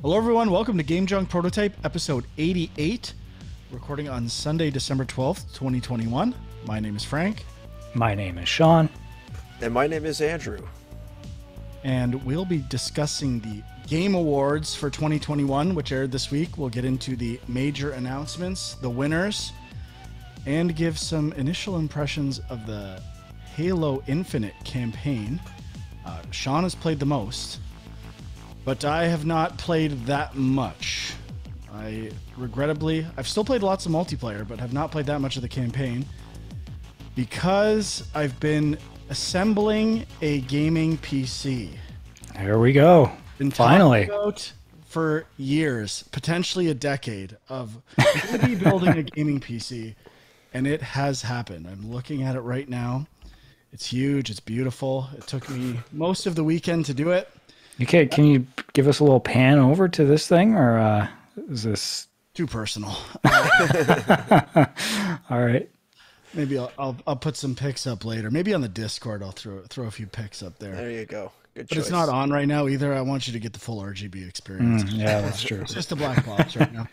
Hello everyone, welcome to Game Junk Prototype episode 88, recording on Sunday, December 12th, 2021. My name is Frank. My name is Sean. And my name is Andrew. And we'll be discussing the Game Awards for 2021, which aired this week. We'll get into the major announcements, the winners, and give some initial impressions of the Halo Infinite campaign. Sean has played the most, but I have not played that much. I've still played lots of multiplayer, but have not played that much of the campaign because I've been assembling a gaming PC. There we go. Been Finally. about for years, potentially a decade, of maybe building a gaming PC, and it has happened. I'm looking at it right now. It's huge. It's beautiful. It took me most of the weekend to do it. Okay, can you give us a little pan over to this thing, or is this Too personal. all right? Maybe I'll put some pics up later. Maybe on the Discord I'll throw a few pics up there. There you go. Good But choice. it's not on right now either. I want you to get the full RGB experience. Yeah, that's true. It's just a black box right now.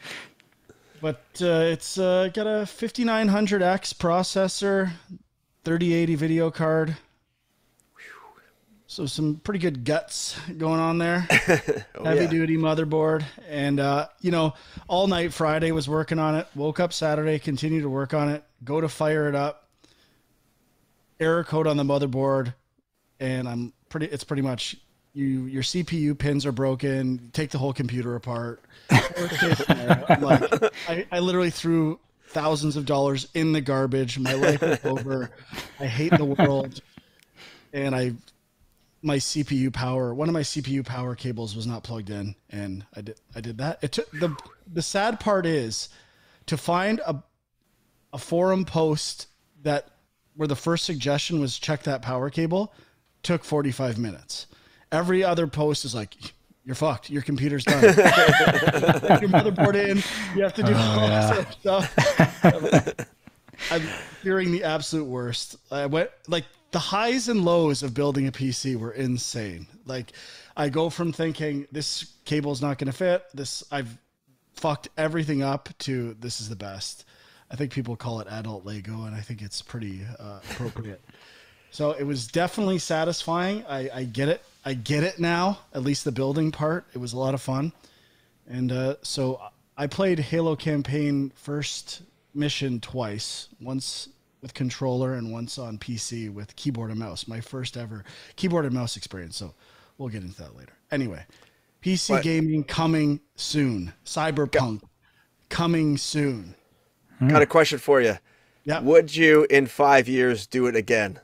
But it's got a 5900X processor, 3080 video card. So some pretty good guts going on there. Heavy duty motherboard. And, all night Friday was working on it. Woke up Saturday, continued to work on it. Go to fire it up. Error code on the motherboard. And it's pretty much your CPU pins are broken. Take the whole computer apart. I'm like, I literally threw thousands of dollars in the garbage. My life is over. I hate the world. And one of my CPU power cables was not plugged in, and I did that. It took the sad part is to find a forum post where the first suggestion was check that power cable took 45 minutes. Every other post is like, you're fucked. Your computer's done. Put your motherboard in. You have to do all this stuff. I'm fearing the absolute worst. I went the highs and lows of building a PC were insane. Like, I go from thinking this cable's not going to fit, I've fucked everything up, to this is the best. I think people call it adult Lego, and I think it's pretty appropriate. So it was definitely satisfying. I get it. I get it now, at least the building part. It was a lot of fun. And so I played Halo campaign first mission twice, once with controller and once on PC with keyboard and mouse. My first ever keyboard and mouse experience. So we'll get into that later. Anyway, PC gaming coming soon. Cyberpunk coming soon. Got a question for you. Yeah. Would you in 5 years do it again?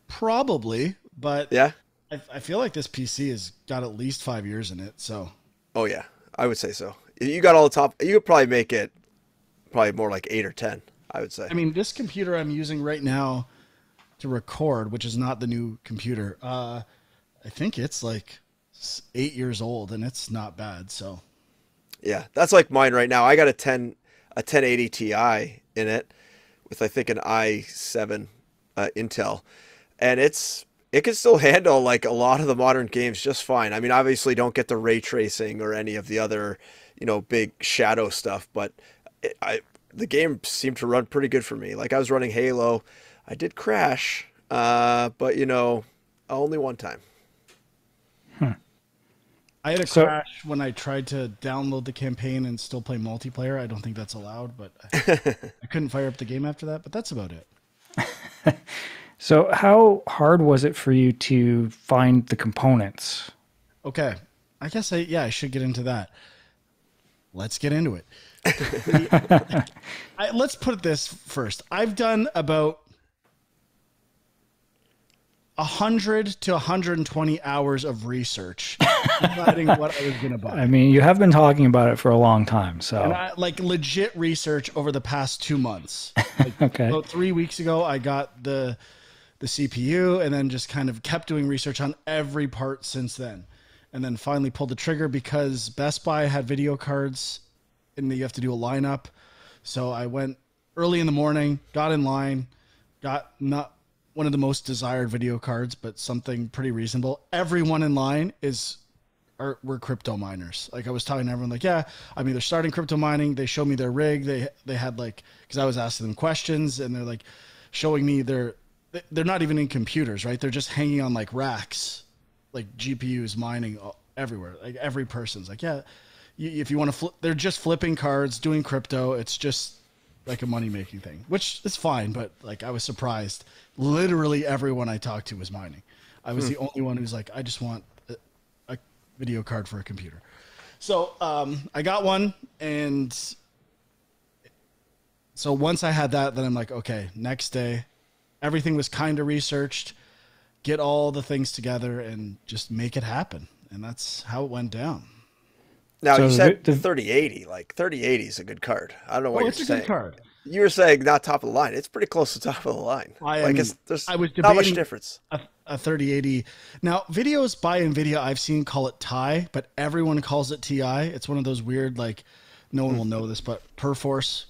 Probably, but Yeah. I feel like this PC has got at least 5 years in it. So Oh yeah, I would say so. You got all the top. You could probably make it probably more like 8 or 10. I would say. I mean, this computer I'm using right now to record, which is not the new computer, I think it's like 8 years old, and it's not bad. So Yeah, that's like mine right now. I got a 1080 Ti in it with I think an i7 Intel, and it can still handle like a lot of the modern games just fine. I mean, obviously don't get the ray tracing or any of the other, big shadow stuff, but the game seemed to run pretty good for me. Like, I was running Halo. I did crash, but only one time. I had a crash when I tried to download the campaign and still play multiplayer. I don't think that's allowed, but I couldn't fire up the game after that, but that's about it. So how hard was it for you to find the components? Okay. I guess I should get into that. Let's get into it. Let's put this first. I've done about 100 to 120 hours of research deciding what I was going to buy. I mean, you have been talking about it for a long time, so. And legit research over the past 2 months. Okay. About 3 weeks ago, I got the CPU, and then just kind of kept doing research on every part since then. And then finally pulled the trigger because Best Buy had video cards and you have to do a lineup. So I went early in the morning, got in line, got not one of the most desired video cards, but something pretty reasonable. Everyone in line is were crypto miners. Like I was talking to everyone like, yeah, I'm either starting crypto mining. They showed me their rig. They had like, cause I was asking them questions and they're like showing me they're not even in computers, right? They're just hanging on like racks, like GPUs mining everywhere. Like every person's like, yeah, if you want to flip, they're just flipping cards, doing crypto. It's just like a money making thing, which is fine. But like, I was surprised. Literally everyone I talked to was mining. I was the only one who's like, I just want a video card for a computer. So I got one. And so once I had that, then I'm like, okay, next day, everything was kind of researched, get all the things together and just make it happen. And that's how it went down. Now, you said 3080. Like, 3080 is a good card. I don't know what you're saying. It's a good card. You were saying not top of the line. It's pretty close to top of the line. There's I was not much difference. A 3080. Now, videos by NVIDIA I've seen call it Ti, but everyone calls it Ti. It's one of those weird, like, no one will know this, but perforce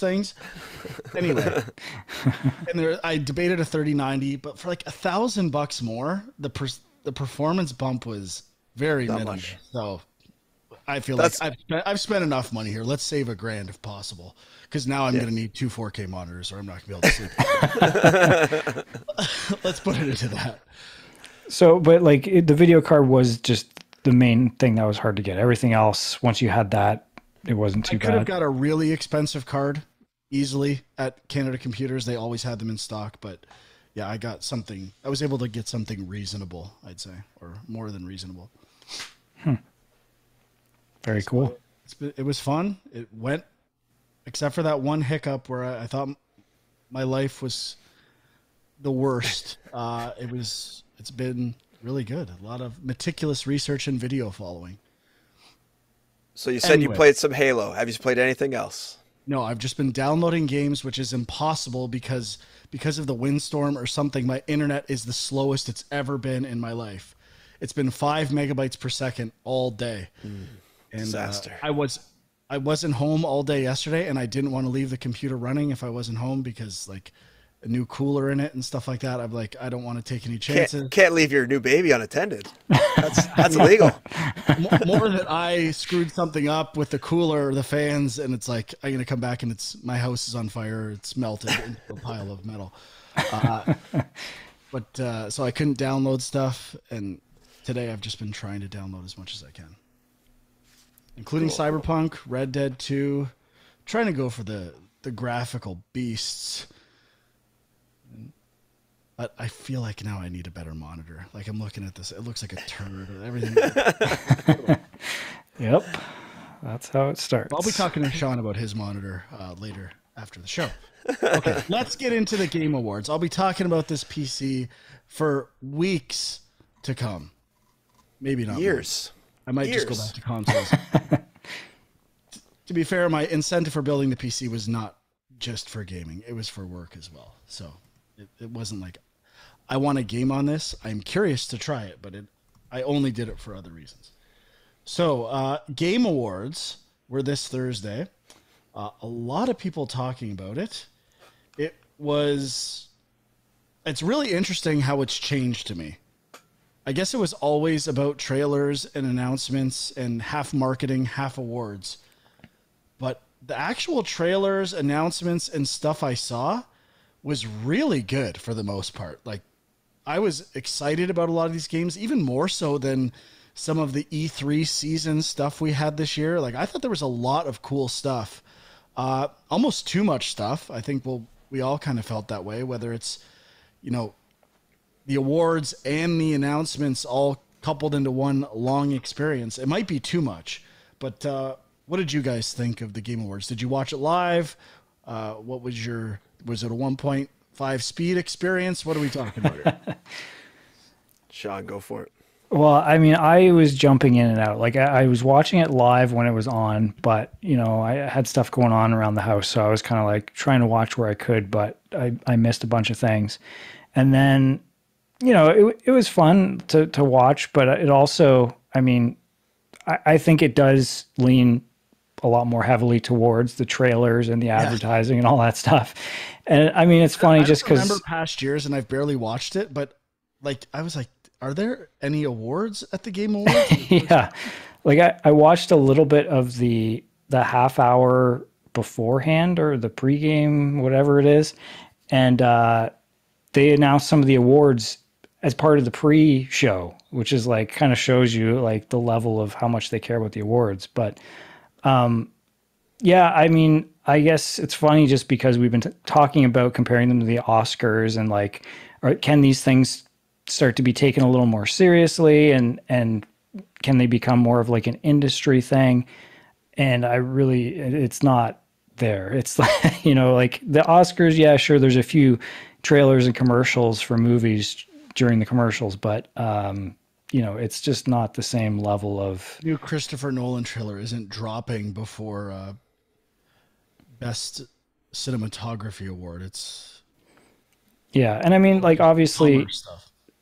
things. Anyway, and I debated a 3090, but for like $1,000 more, the performance bump was very minimal. So I feel like I've spent enough money here. Let's save $1,000 if possible, because now I'm going to need 2 4K monitors, or I'm not going to be able to sleep. Let's put it into that. So, but like the video card was just the main thing that was hard to get. Everything else, once you had that, it wasn't too bad. I could have got a really expensive card easily at Canada Computers. They always had them in stock, but yeah, I got something. I was able to get something reasonable, I'd say, or more than reasonable. Very cool. It was fun. It went, except for that one hiccup where I thought my life was the worst. It's been really good. A lot of meticulous research and video following. So you said you played some Halo. Have you played anything else? No, I've just been downloading games, which is impossible because of the windstorm or something. My internet is the slowest it's ever been in my life. It's been 5 megabytes per second all day. And disaster. I wasn't home all day yesterday, and I didn't want to leave the computer running if I wasn't home because like a new cooler in it and stuff like that. I'm like, I don't want to take any chances. Can't leave your new baby unattended. That's illegal. More that I screwed something up with the cooler or the fans, and it's like I'm gonna come back and my house is on fire. It's melted into a pile of metal. But so I couldn't download stuff, and today I've just been trying to download as much as I can, including Cyberpunk, Red Dead 2. Trying to go for the graphical beasts. But I feel like now I need a better monitor. Like I'm looking at this, it looks like a turd. Everything. Yep, that's how it starts. I'll be talking to Sean about his monitor later after the show. Okay, let's get into the Game Awards. I'll be talking about this PC for weeks to come. Maybe not years. I might just go back to consoles. To be fair, my incentive for building the PC was not just for gaming. It was for work as well. So it wasn't like I want a game on this. I'm curious to try it, but I only did it for other reasons. So Game Awards were this Thursday. A lot of people talking about it. It's really interesting how it's changed to me. I guess it was always about trailers and announcements and half marketing, half awards. But the actual trailers, announcements, and stuff I saw was really good for the most part. Like, I was excited about a lot of these games, even more so than some of the E3 season stuff we had this year. Like, I thought there was a lot of cool stuff. Almost too much stuff. I think we all kind of felt that way, whether it's, the awards and the announcements all coupled into one long experience. It might be too much, but what did you guys think of the Game Awards? Did you watch it live? What was it a 1.5 speed experience? What are we talking about here? Sean, go for it. Well, I mean, I was jumping in and out. Like I was watching it live when it was on, but I had stuff going on around the house, so I was kind of like trying to watch where I could, but I missed a bunch of things. And then, it was fun to watch, but it also, I mean, I think it does lean a lot more heavily towards the trailers and the advertising and all that stuff. And I mean, it's funny just because I remember past years and I've barely watched it, but like, I was like, are there any awards at the Game Awards? Yeah. Like I watched a little bit of the half hour beforehand or the pregame, whatever it is. And they announced some of the awards as part of the pre-show, which is like kind of shows you like the level of how much they care about the awards. But yeah, I mean, I guess it's funny just because we've been talking about comparing them to the Oscars and like, can these things start to be taken a little more seriously and can they become more of like an industry thing? And it's not there. It's like, you know, like the Oscars, yeah, sure, there's a few trailers and commercials for movies during the commercials, but you know, it's just not the same level of new Christopher Nolan trailer isn't dropping before best cinematography award. It's yeah, and I mean, like obviously,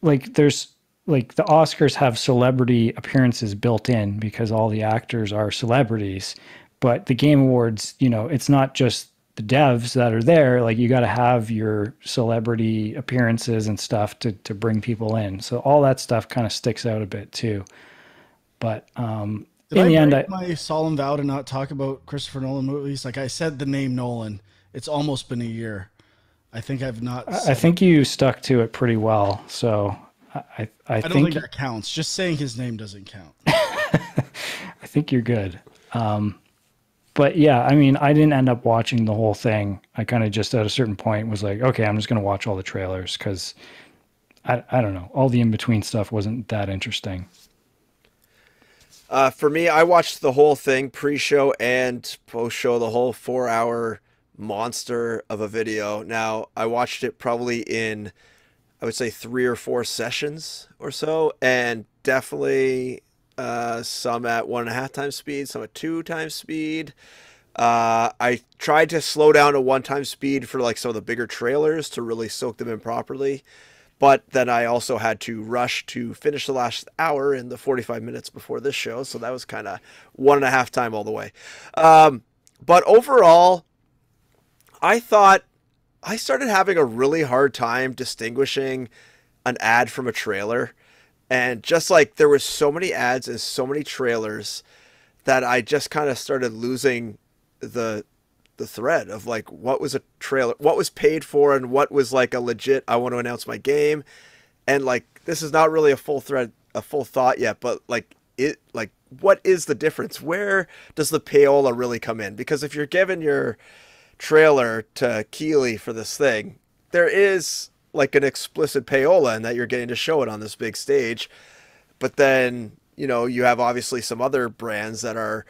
like there's like the Oscars have celebrity appearances built in because all the actors are celebrities, but the Game Awards, you know, it's not just the devs that are there. Like you got to have your celebrity appearances and stuff to bring people in. So all that stuff kind of sticks out a bit too. But in the end, my solemn vow to not talk about Christopher Nolan movies. Like I said, the name Nolan. It's almost been a year. I think I've not. I think you stuck to it pretty well. So I don't think that counts. Just saying his name doesn't count. I think you're good. But yeah, I mean, I didn't end up watching the whole thing. I kind of just at a certain point was like, okay, I'm just going to watch all the trailers because I don't know. All the in-between stuff wasn't that interesting. For me, I watched the whole thing, pre-show and post-show, the whole 4-hour monster of a video. Now, I watched it probably in, I would say 3 or 4 sessions or so, and definitely some at 1.5 times speed, some at 2 times speed. I tried to slow down to 1 time speed for like some of the bigger trailers to really soak them in properly. But then I also had to rush to finish the last hour in the 45 minutes before this show. So that was kind of 1.5 time all the way. But overall, I thought I started having a really hard time distinguishing an ad from a trailer. And just like there were so many ads and so many trailers that I just kind of started losing the thread of like what was a trailer, what was paid for, and what was like a legit, I want to announce my game. And like this is not really a full thought yet, but like what is the difference? Where does the payola really come in? Because if you're giving your trailer to Keighley for this thing, there is like an explicit payola and that you're getting to show it on this big stage. But then, you know, you have obviously some other brands that are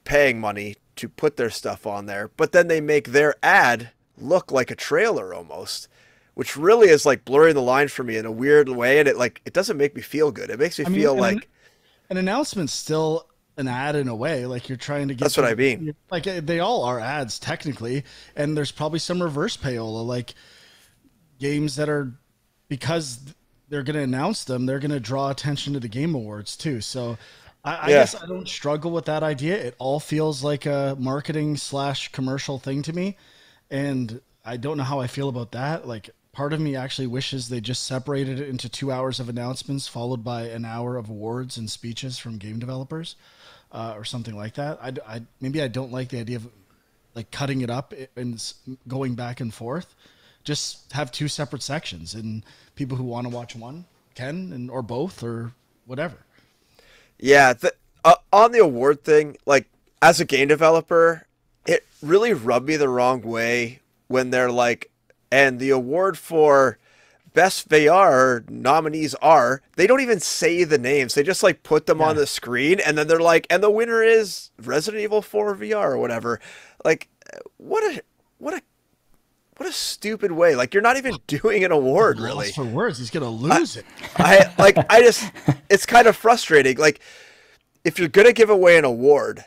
paying money to put their stuff on there, but then they make their ad look like a trailer almost, which really is like blurring the line for me in a weird way. And it doesn't make me feel good. It makes me feel like an announcement's still an ad in a way. Like you're trying to get, that's what I mean. Like they all are ads technically. And there's probably some reverse payola, like games that are, because they're going to announce them, they're going to draw attention to the Game Awards too. So I guess I don't struggle with that idea. It all feels like a marketing / commercial thing to me. And I don't know how I feel about that. Like part of me actually wishes they just separated it into 2 hours of announcements followed by an hour of awards and speeches from game developers or something like that. Maybe I don't like the idea of like cutting it up and going back and forth. Just have 2 separate sections, and people who want to watch one can, or both, or whatever. Yeah, on the award thing, like as a game developer, it really rubbed me the wrong way when they're like, and the award for best VR nominees are, they don't even say the names. They just like put them on the screen, and then they're like, and the winner is Resident Evil 4 VR or whatever. Like, what a stupid way. Like you're not even doing an award really. For words, he's gonna lose it. It's kind of frustrating. Like if you're gonna give away an award,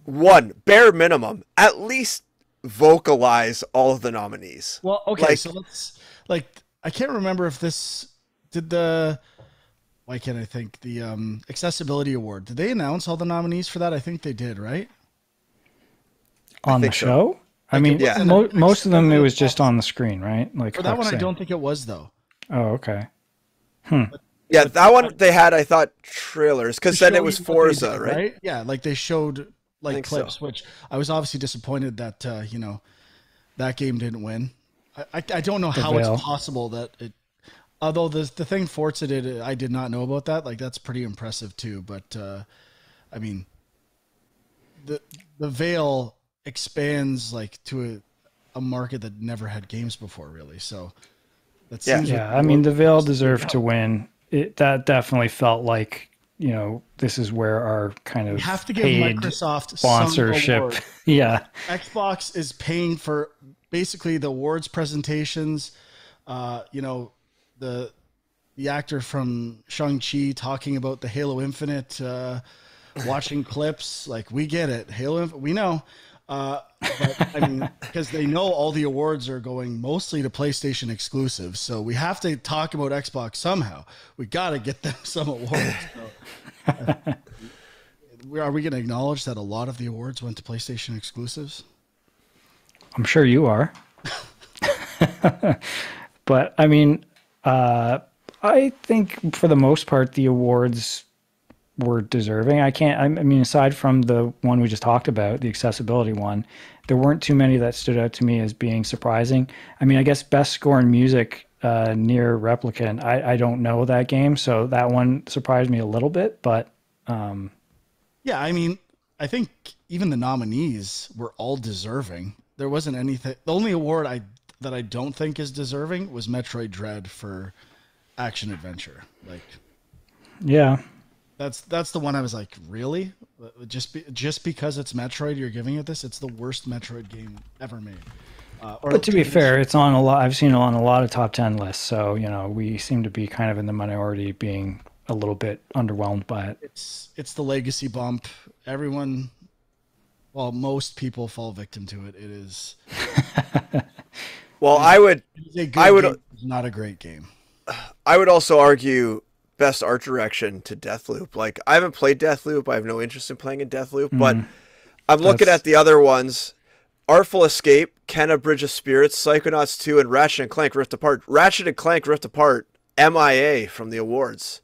bare minimum, at least vocalize all of the nominees. Well, okay, so let's I can't remember if this did why can't I think the accessibility award. Did they announce all the nominees for that? I think they did, right? On the show? So. I mean, yeah. Most of them, it was just on the screen, right? Like for that one, I don't think it was though. Oh, okay. Yeah, that one they had, I thought, trailers, because then it was Forza, did, right? Yeah, like they showed like clips, so. which I was obviously disappointed that that game didn't win. I don't know how it's possible that it. Although the thing Forza did, I did not know about that. Like that's pretty impressive too. But I mean, the Veil expands like to a market that never had games before, really. So that seems I mean, the Veil deserved to win. That definitely felt like, this is where our kind of we have to give Microsoft sponsorship. Yeah, Xbox is paying for basically the awards presentations. The actor from Shang-Chi talking about the Halo Infinite, watching clips. Like, we get it. We know. But, I mean, because they know all the awards are going mostly to PlayStation exclusives. So we have to talk about Xbox somehow. We got to get them some awards. So, are we going to acknowledge that a lot of the awards went to PlayStation exclusives? I'm sure you are. But, I mean, I think for the most part, the awards were deserving. I mean, aside from the one we just talked about, the accessibility one, there weren't too many that stood out to me as being surprising. I mean, I guess best score in music, Nier Replicant. I don't know that game, so that one surprised me a little bit, but yeah, I mean, I think even the nominees were all deserving. There wasn't anything. The only award that I don't think is deserving was Metroid Dread for action adventure. Like, yeah. That's the one I was like, really? Just because it's Metroid, you're giving it this? It's the worst Metroid game ever made. But to be fair, it's on a lot. I've seen it on a lot of top 10 lists, so we seem to be kind of in the minority, being a little bit underwhelmed by it. It's the legacy bump. Everyone, well, most people fall victim to it. It is. Well, it's not a great game. I would also argue best art direction to Deathloop. Like, I haven't played Deathloop. I have no interest in playing in Deathloop, but I'm looking at the other ones. Artful Escape, Kenna Bridge of Spirits, Psychonauts 2, and Ratchet & Clank Rift Apart. Ratchet & Clank Rift Apart, MIA from the awards.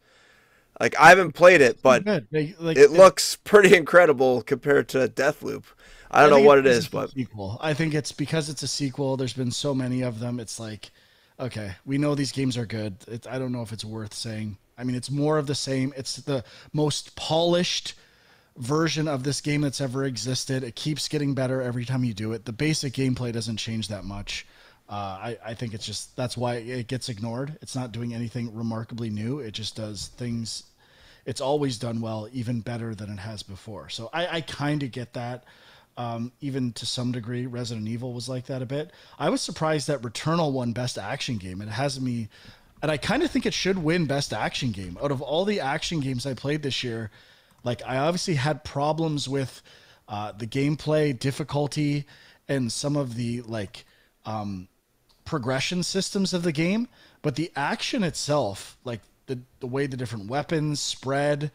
Like, I haven't played it, but it looks pretty incredible compared to Deathloop. I don't know what it is, but sequel. I think it's because it's a sequel. There's been so many of them. It's like, okay, we know these games are good. I don't know if it's worth saying. I mean, it's more of the same. It's the most polished version of this game that's ever existed. It keeps getting better every time you do it. The basic gameplay doesn't change that much. I think it's just, that's why it gets ignored. It's not doing anything remarkably new. It just does things. It's always done well, even better than it has before. So I kind of get that. Even to some degree, Resident Evil was like that a bit. I was surprised that Returnal won Best Action Game. It has me, and I kind of think it should win Best Action Game. Out of all the action games I played this year, like, I obviously had problems with the gameplay difficulty and some of the progression systems of the game, but the action itself, like the way the different weapons spread,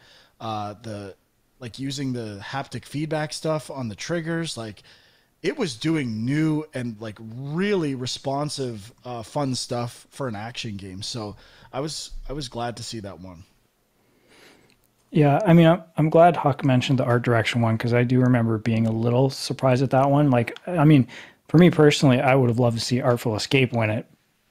using the haptic feedback stuff on the triggers, like, it was doing new and like really responsive, fun stuff for an action game. So I was glad to see that one. Yeah, I mean, I'm glad Huck mentioned the art direction one, because I do remember being a little surprised at that one. Like, I mean, for me personally, I would have loved to see Artful Escape win it,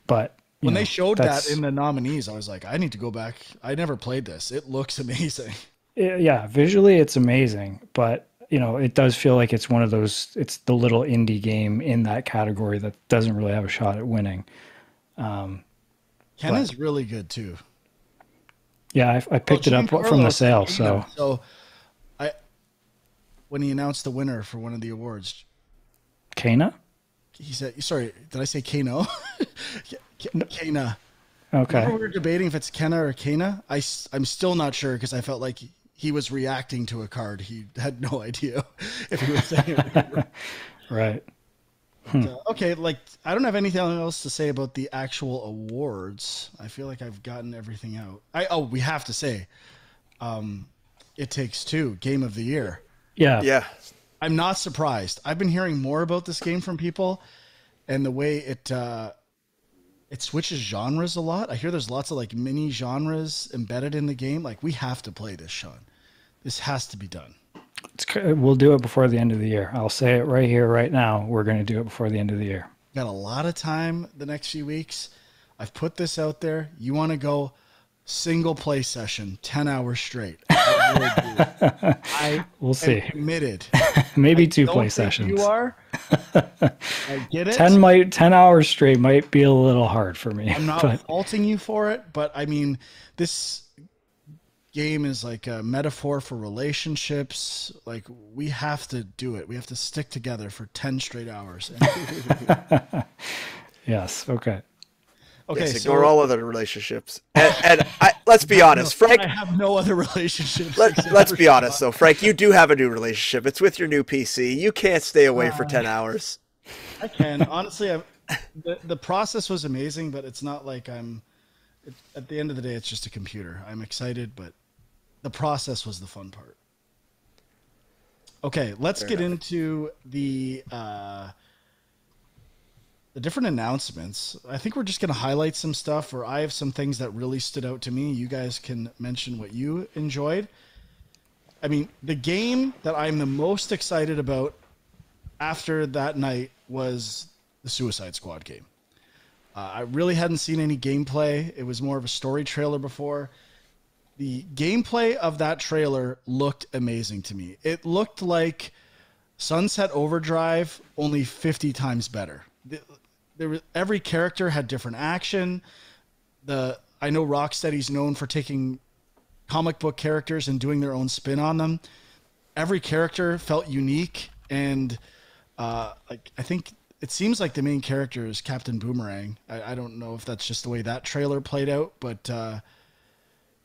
but when they showed that in the nominees, I was like, I need to go back. I never played this. It looks amazing. Yeah, visually it's amazing, but it does feel like it's one of those, it's the little indie game in that category that doesn't really have a shot at winning. Kenna's really good too. Yeah, I picked it up from the sale. So when he announced the winner for one of the awards, Kana? He said, sorry, did I say Kano? Kana. Okay. Remember we were debating if it's Kenna or Kana? I'm still not sure, because I felt like he was reacting to a card. He had no idea if he was saying it. Right. But, okay, I don't have anything else to say about the actual awards. I feel like I've gotten everything out. We have to say, It Takes Two, Game of the Year. Yeah. Yeah. I'm not surprised. I've been hearing more about this game from people, and the way it switches genres a lot. I hear there's lots of like mini genres embedded in the game. Like we have to play this, Sean. This has to be done. We'll do it before the end of the year. I'll say it right here, right now. We're going to do it before the end of the year. Got a lot of time the next few weeks. I've put this out there. You want to go single play session, 10 hours straight. We'll see. Committed. Maybe 2 play sessions. You are. I get it. 10 hours straight might be a little hard for me. I'm not faulting you for it, but I mean, this game is like a metaphor for relationships. Like we have to do it. We have to stick together for 10 straight hours. Yes. Okay. Okay, yes, ignore all other relationships. And let's be honest, Frank. I have no other relationships. Let's be honest, though, Frank. You do have a new relationship. It's with your new PC. You can't stay away for 10 hours. I can honestly. The process was amazing, but it's not like at the end of the day, it's just a computer. I'm excited, but the process was the fun part. Okay, let's get into the different announcements. I think we're just going to highlight some stuff, or I have some things that really stood out to me. You guys can mention what you enjoyed. I mean, the game that I'm the most excited about after that night was the Suicide Squad game. I really hadn't seen any gameplay. It was more of a story trailer before. The gameplay of that trailer looked amazing to me. It looked like Sunset Overdrive, only 50 times better. Every character had different action. I know Rocksteady's known for taking comic book characters and doing their own spin on them. Every character felt unique, and I think it seems like the main character is Captain Boomerang. I don't know if that's just the way that trailer played out, but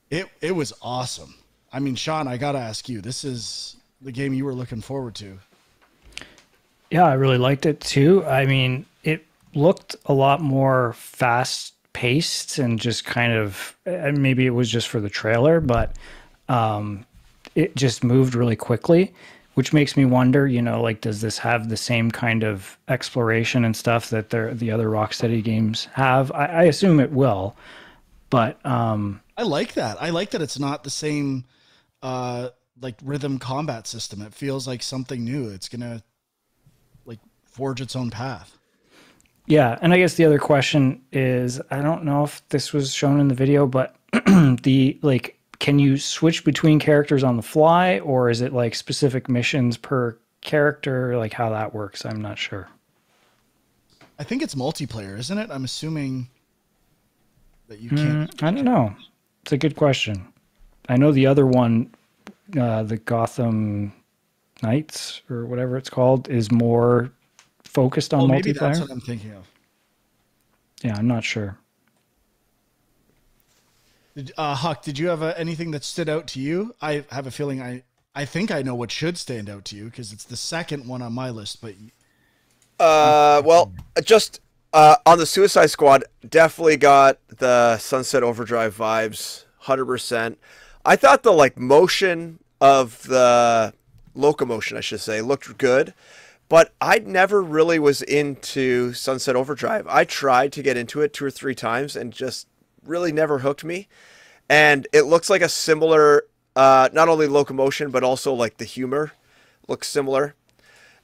it was awesome. I mean, Sean, I gotta ask you, this is the game you were looking forward to. Yeah, I really liked it too. I mean, it looked a lot more fast paced and just kind of, maybe it was just for the trailer, but it just moved really quickly, which makes me wonder, like, does this have the same kind of exploration and stuff that the other Rocksteady games have? I assume it will, but I like that. I like that it's not the same like rhythm combat system. It feels like something new. It's gonna like forge its own path. Yeah, and I guess the other question is, I don't know if this was shown in the video, but can you switch between characters on the fly, or is it like specific missions per character, like how that works? I'm not sure. I think it's multiplayer, isn't it? I'm assuming that you can't. I don't know. It's a good question. I know the other one, the Gotham Knights or whatever it's called, is more focused on multiplayer. Maybe that's what I'm thinking of. Yeah, I'm not sure. Huck, did you have anything that stood out to you? I have a feeling I think I know what should stand out to you because it's the second one on my list. But well, just on the Suicide Squad, definitely got the Sunset Overdrive vibes, 100%. I thought the motion of the locomotion, I should say, looked good. But I never really was into Sunset Overdrive. I tried to get into it 2 or 3 times and just really never hooked me. And it looks like a similar, not only locomotion, but also like the humor looks similar.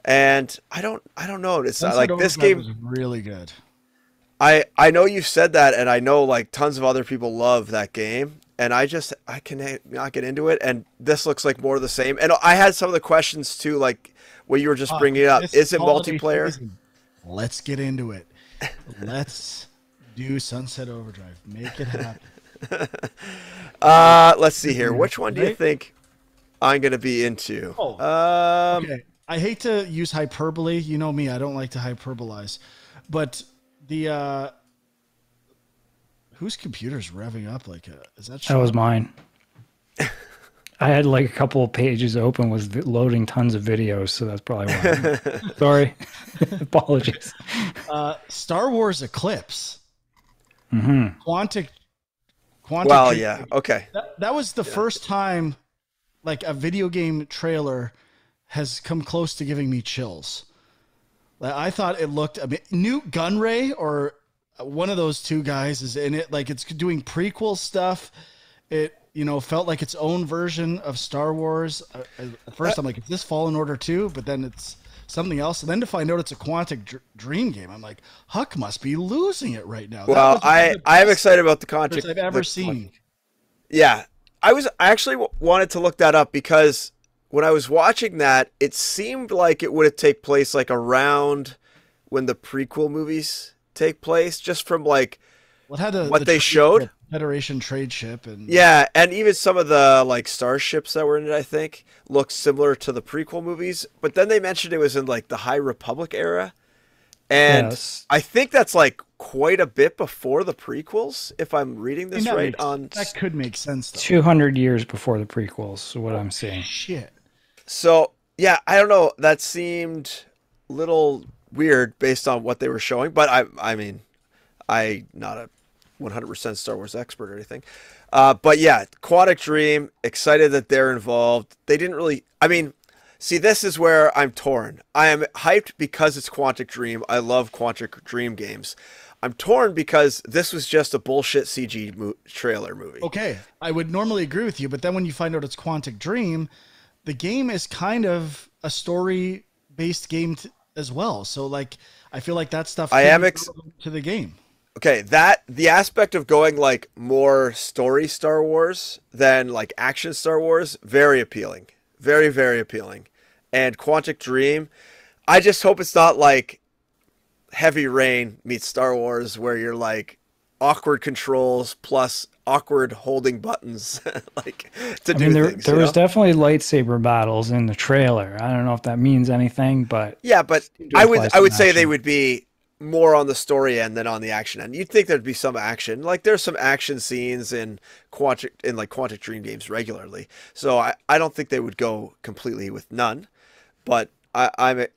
And I don't know. It's Sunset like Overdrive this game was really good. I know you've said that, and I know like tons of other people love that game. And I can not get into it. And this looks like more of the same. And I had some of the questions too, like what you were just bringing up. Is it multiplayer? Season, let's get into it. Let's do Sunset Overdrive. Make it happen. Let's see here. Which one do you think I'm going to be into? Okay. I hate to use hyperbole. You know me. I don't like to hyperbolize. But the... whose computer's revving up like a... Is that Sean? That was mine. I had like a couple of pages open, was loading tons of videos, so that's probably why. Sorry. Apologies. Star Wars Eclipse. Mm-hmm. Quantic. Well, yeah. Okay. That was the first time like a video game trailer has come close to giving me chills. I thought it looked Newt Gunray or one of those two guys is in it. Like it's doing prequel stuff. It, felt like its own version of Star Wars. At first, I'm like, is this Fallen Order 2? But then it's something else. And then to find out it's a Quantic Dream game, I'm like, Huck must be losing it right now. Well, I am excited about the Quantic I've ever seen. Yeah, I actually wanted to look that up because when I was watching that, it seemed like it would have take place like around when the prequel movies take place, just from like what they showed. Federation trade ship and yeah, and even some of the like starships that were in it, I think, looked similar to the prequel movies. But then they mentioned it was in like the High Republic era, and yes. I think that's like quite a bit before the prequels, if I'm reading this right. That could make sense, though. 200 years before the prequels, is what I'm seeing. Shit. So yeah, I don't know. That seemed a little weird based on what they were showing, but I mean, I'm not a 100% Star Wars expert or anything. But yeah, Quantic Dream, excited that they're involved. They didn't really, see, this is where I'm torn. I am hyped because it's Quantic Dream. I love Quantic Dream games. I'm torn because this was just a bullshit CG trailer movie. Okay, I would normally agree with you, but then when you find out it's Quantic Dream, the game is kind of a story-based game as well. So, like, I feel like that stuff to the game. Okay, the aspect of going like more story Star Wars than like action Star Wars, very appealing. Very, very appealing. And Quantic Dream, I just hope it's not like Heavy Rain meets Star Wars where you're like awkward controls plus awkward holding buttons like to do things. There was definitely lightsaber battles in the trailer. I don't know if that means anything, but yeah, but I would say they would be more on the story end than on the action end. You'd think there'd be some action. Like there's some action scenes in Quantic Dream games regularly. So I don't think they would go completely with none. But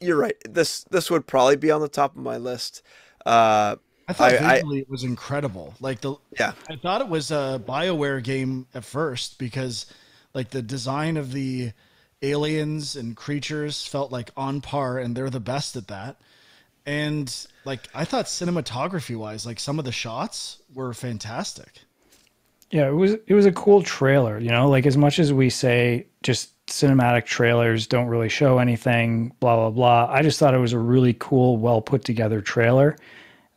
you're right. This would probably be on the top of my list. I thought visually it was incredible. I thought it was a BioWare game at first because like the design of the aliens and creatures felt like on par, and they're the best at that. And like I thought cinematography wise, like some of the shots were fantastic. Yeah, it was a cool trailer, like as much as we say just cinematic trailers don't really show anything, blah blah blah. I just thought it was a really cool, well put together trailer.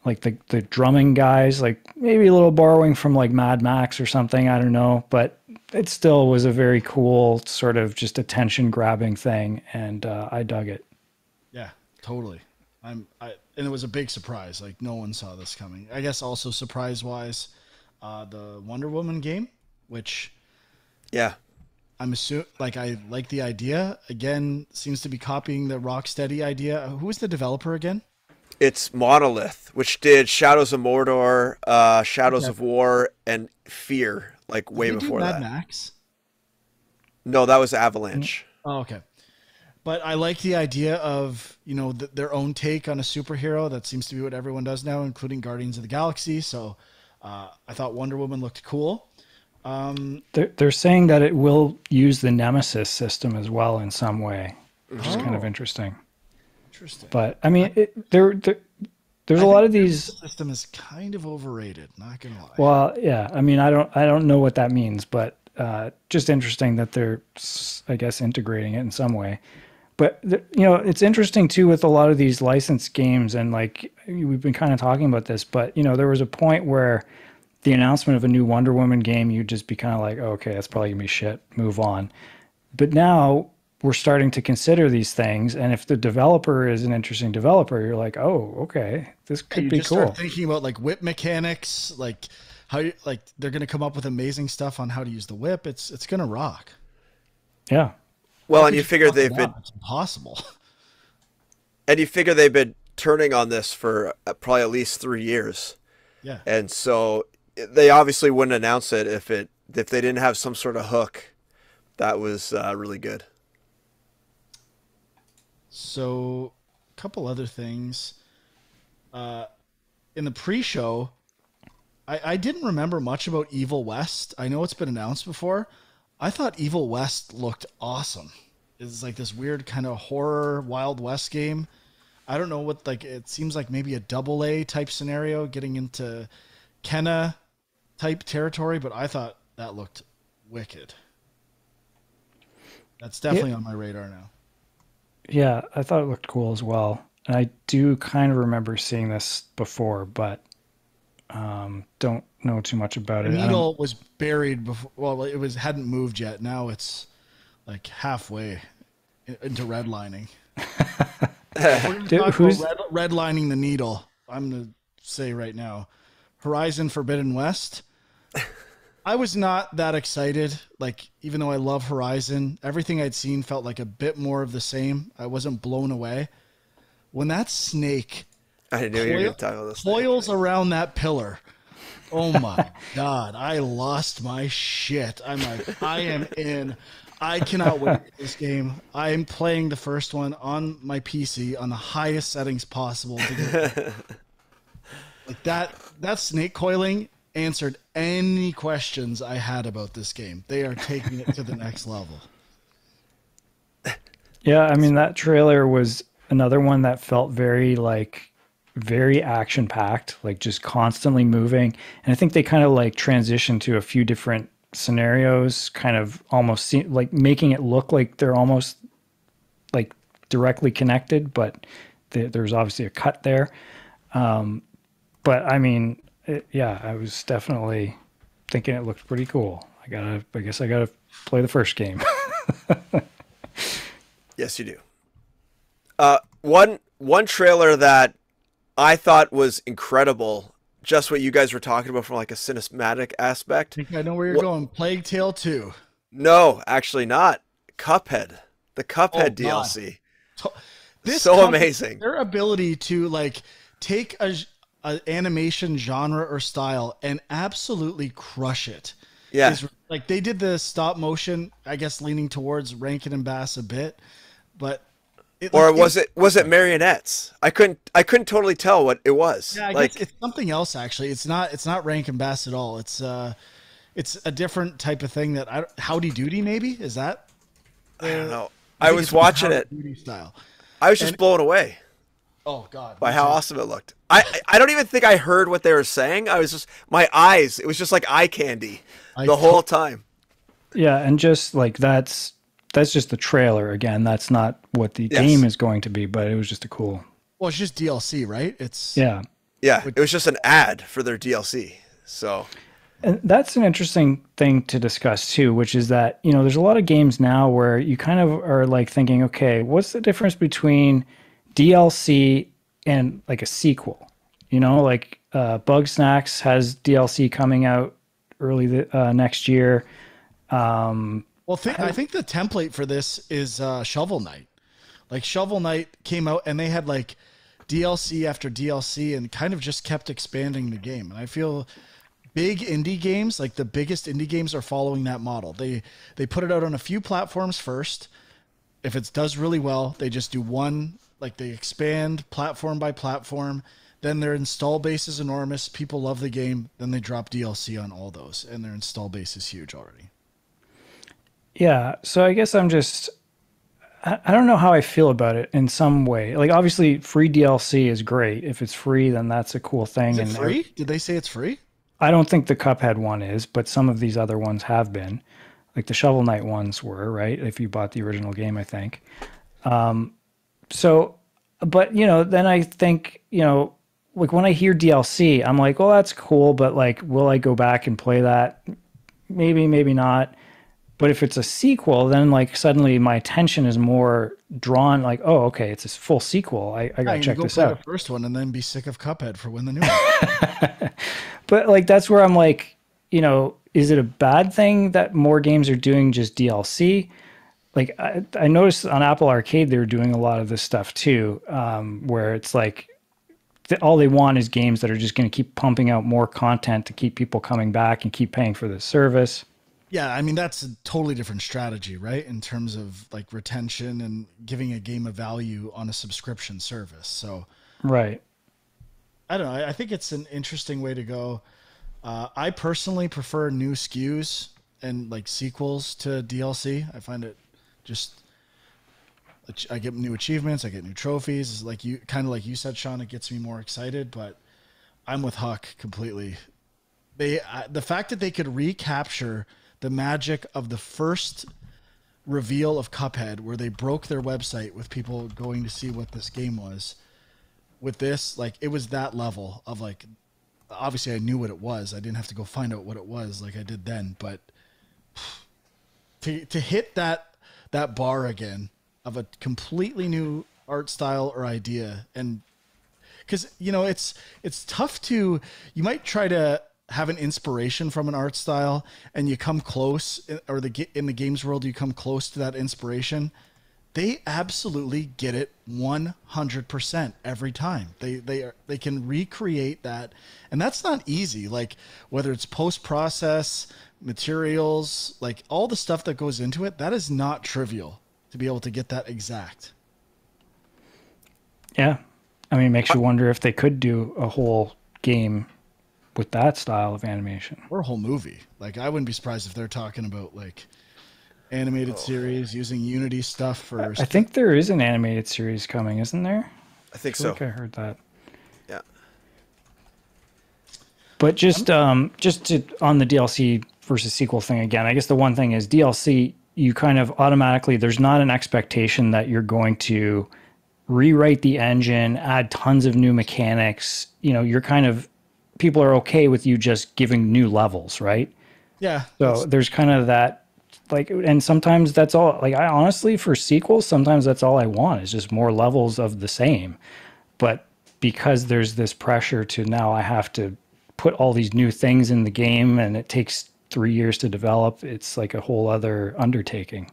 Like the drumming guys, like maybe a little borrowing from like Mad Max or something, I don't know, but it still was a very cool sort of just attention grabbing thing, and I dug it. Yeah, totally. And it was a big surprise. Like no one saw this coming. I guess also surprise wise, the Wonder Woman game, which yeah, I'm assuming like I like the idea. Again, seems to be copying the Rocksteady idea. Who is the developer again? It's Monolith, which did Shadows of Mordor, Shadows of War, and Fear, like way before that. Mad Max? No, that was Avalanche. Oh, okay. But I like the idea of, their own take on a superhero. That seems to be what everyone does now, including Guardians of the Galaxy. So I thought Wonder Woman looked cool. They're saying that it will use the Nemesis system as well in some way, which is kind of interesting. Interesting. But I mean, there's a lot of these. The system is kind of overrated. Not gonna lie. Well, yeah. I mean, I don't know what that means, but just interesting that they're, I guess, integrating it in some way. But it's interesting too with a lot of these licensed games, and like we've been kind of talking about this. But there was a point where the announcement of a new Wonder Woman game, you'd just be kind of like, oh, okay, that's probably gonna be shit. Move on. But now we're starting to consider these things, and if the developer is an interesting developer, you're like, oh, okay, this could be cool. Start thinking about like whip mechanics, like how they're going to come up with amazing stuff on how to use the whip. It's going to rock. Yeah. Well, and you figure they've been it's impossible. And you figure they've been turning on this for probably at least 3 years. Yeah. And so they obviously wouldn't announce it if they didn't have some sort of hook that was really good. So, a couple other things. In the pre-show, I didn't remember much about Evil West. I know it's been announced before. I thought Evil West looked awesome. It's like this weird kind of horror Wild West game. I don't know what, like, it seems like maybe a double A type scenario getting into Kenna type territory, but I thought that looked wicked. That's definitely on my radar now. Yeah, I thought it looked cool as well. And I do kind of remember seeing this before, but don't know too much about The it. needle was buried before. Well, it was hadn't moved yet. Now it's like halfway into redlining. We're going to talk about redlining the needle. I'm going to say right now, Horizon Forbidden West. I was not that excited. Like, even though I love Horizon, everything I'd seen felt like a bit more of the same. I wasn't blown away. When that snake I knew you were going to talk about this. coils around that pillar, oh my God, I lost my shit. I'm like, I am in. I cannot wait for this game. I am playing the first one on my PC on the highest settings possible. Like that snake coiling answered any questions I had about this game. They are taking it to the next level. Yeah, I mean, that trailer was another one that felt very action packed, like just constantly moving. And I think they kind of like transitioned to a few different scenarios, kind of almost like making it look like they're almost like directly connected, but there's obviously a cut there. But I mean, yeah, I was definitely thinking it looked pretty cool. I guess I gotta play the first game. Yes, you do. One trailer that I thought was incredible, just what you guys were talking about from like a cinematic aspect. I think I know where you're going. Plague Tale 2. No, actually not. Cuphead. The Cuphead DLC. This so amazing. Their ability to like take a animation genre or style and absolutely crush it. Yeah. Like they did the stop motion, I guess leaning towards Rankin and Bass a bit, but was it marionettes? I couldn't totally tell what it was. Yeah, I guess it's something else actually. It's not Rankin Bass at all. It's a different type of thing that Howdy Doody maybe? Is that? I don't know. I was watching it. Style. I was just blown away. Oh God! By how awesome it looked. I don't even think I heard what they were saying. I was just my eyes. It was just like eye candy the whole time. Yeah, and just like that's just the trailer. Again, that's not what the game is going to be, but it was just a cool. Well, it's just DLC, right? Yeah. It was just an ad for their DLC. So. And that's an interesting thing to discuss too, which is that, you know, there's a lot of games now where you kind of are like thinking, okay, what's the difference between DLC and like a sequel? You know, like Bugsnax has DLC coming out early next year. Well, I think the template for this is Shovel Knight. Like Shovel Knight came out and they had like DLC after DLC and kind of just kept expanding the game. And I feel big indie games, like the biggest indie games, are following that model. They put it out on a few platforms first. If it does really well, they just do one, like they expand platform by platform. Then their install base is enormous. People love the game. Then they drop DLC on all those, and their install base is huge already. Yeah, so I guess I don't know how I feel about it in some way. Like, obviously, free DLC is great. If it's free, then that's a cool thing. Is it free? Did they say it's free? I don't think the Cuphead one is, but some of these other ones have been. Like the Shovel Knight ones were, right? If you bought the original game, I think. So, but, you know, then I think, you know, like when I hear DLC, I'm like, well, that's cool, but like, will I go back and play that? Maybe, maybe not. But if it's a sequel, then like suddenly my attention is more drawn. Like, oh, okay, it's a full sequel. I gotta check this out. The first one and then be sick of Cuphead for when the new one. But like that's where I'm like, you know, is it a bad thing that more games are doing just DLC? Like I noticed on Apple Arcade they were doing a lot of this stuff too, where it's like all they want is games that are just going to keep pumping out more content to keep people coming back and keep paying for the service. Yeah, I mean, that's a totally different strategy, right? In terms of like retention and giving a game a value on a subscription service. So, right. I don't know. I think it's an interesting way to go. I personally prefer new SKUs and like sequels to DLC. I find it just I get new achievements, I get new trophies. Like you, kind of like you said, Sean, it gets me more excited. But I'm with Huck completely. The fact that they could recapture the magic of the first reveal of Cuphead, where they broke their website with people going to see what this game was. With this, like, it was that level of, like, obviously I knew what it was. I didn't have to go find out what it was like I did then, but to hit that bar again of a completely new art style or idea, and because it's tough to, you might try to have an inspiration from an art style and you come close, or in the games world you come close to that inspiration. They absolutely get it 100% every time. They can recreate that, and that's not easy. Like, whether it's post-process, materials, like all the stuff that goes into it, that is not trivial to be able to get that exact. Yeah. I mean, it makes you wonder if they could do a whole game with that style of animation. Or a whole movie. Like, I wouldn't be surprised if they're talking about, like, animated series using Unity stuff for... I think there is an animated series coming, isn't there? I think I so. think I heard that. Yeah. But just on the DLC versus sequel thing again, I guess the one thing is DLC, you kind of automatically, there's not an expectation that you're going to rewrite the engine, add tons of new mechanics. You're kind of, people are okay with you just giving new levels, right? Yeah. So there's kind of that, like, and sometimes that's all, like, I honestly, for sequels, sometimes that's all I want is just more levels of the same. But because there's this pressure to now I have to put all these new things in the game and it takes 3 years to develop, it's like a whole other undertaking.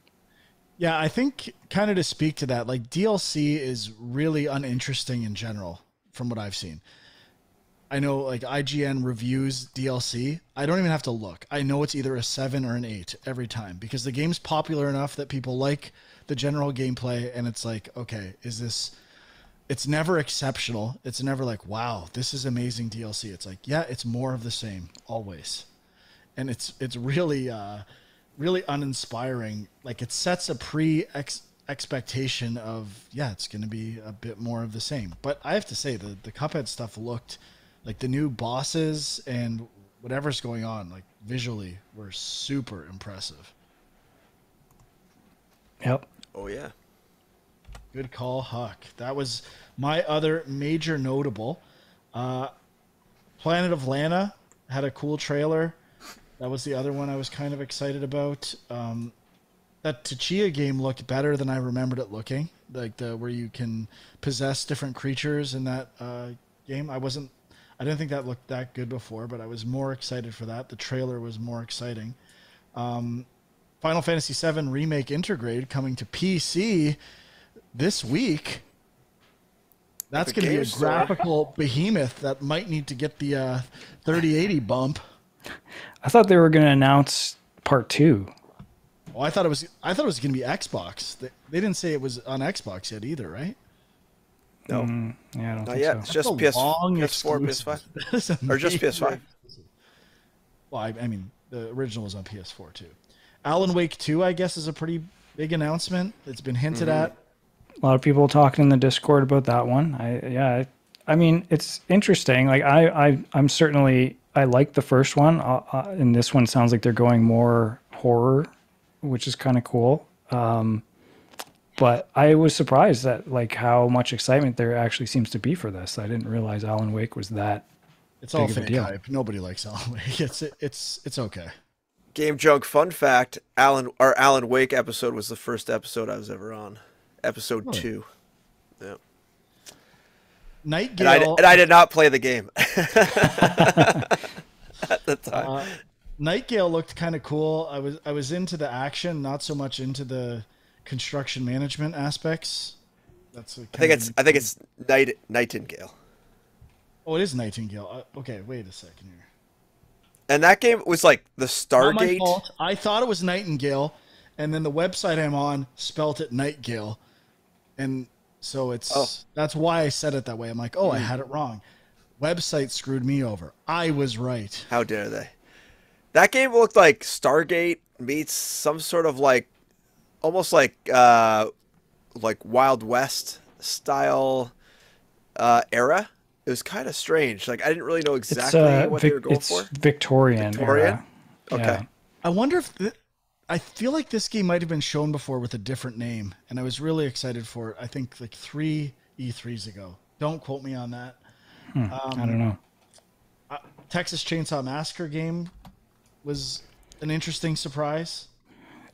Yeah, I think kind of to speak to that, like, DLC is really uninteresting in general from what I've seen. I know, like, IGN reviews DLC. I don't even have to look. I know it's either a 7 or an 8 every time because the game's popular enough that people like the general gameplay, and it's like, okay, it's never exceptional. It's never like, wow, this is amazing DLC. It's like, yeah, it's more of the same always. And it's really really uninspiring. Like, it sets a expectation of, yeah, it's going to be a bit more of the same. But I have to say the Cuphead stuff looked like, the new bosses and whatever's going on, like, visually, were super impressive. Yep. Oh, yeah. Good call, Huck. That was my other major notable. Planet of Lana had a cool trailer. That was the other one I was kind of excited about. That Tchia game looked better than I remembered it looking. Like, where you can possess different creatures in that game. I didn't think that looked that good before, but I was more excited for that. The trailer was more exciting. Final Fantasy VII Remake Intergrade coming to PC this week. That's going to be a graphical behemoth that might need to get the 3080 bump. I thought they were going to announce part 2. Oh, I thought it was going to be Xbox. They didn't say it was on Xbox yet either, right? No, yeah, I don't not think yet. so. It's just PS4, PS5, or just PS5. Well, I mean, the original was on PS4 too. Alan Wake 2, I guess, is a pretty big announcement. It's been hinted at. A lot of people talking in the Discord about that one. I mean, it's interesting. Like, I'm certainly, I like the first one, and this one sounds like they're going more horror, which is kind of cool. But I was surprised at, like, how much excitement there actually seems to be for this. I didn't realize Alan Wake was that. It's all fake hype. Nobody likes Alan Wake. It's okay. Game Junk fun fact: our Alan Wake episode was the first episode I was ever on. Episode 2. Yeah. Night Gale, and I did not play the game at the time. Night Gale looked kind of cool. I was into the action, not so much into the construction management aspects. I think it's Nightingale. Oh, it is Nightingale. Okay, wait a second here. And that game was like the Stargate. Not my fault. I thought it was Nightingale, and then the website I'm on spelt it Nightgale, and so that's why I said it that way. I'm like, I had it wrong. Website screwed me over. I was right. How dare they? That game looked like Stargate meets some sort of, like, almost like like Wild West style era. It was kind of strange. Like I didn't really know exactly what they were going for. It's Victorian. Victorian? Era. Okay. Yeah. I wonder if I feel like this game might have been shown before with a different name, and I was really excited for it. I think like 3 E3s ago. Don't quote me on that. I don't know. Texas Chainsaw Massacre game was an interesting surprise.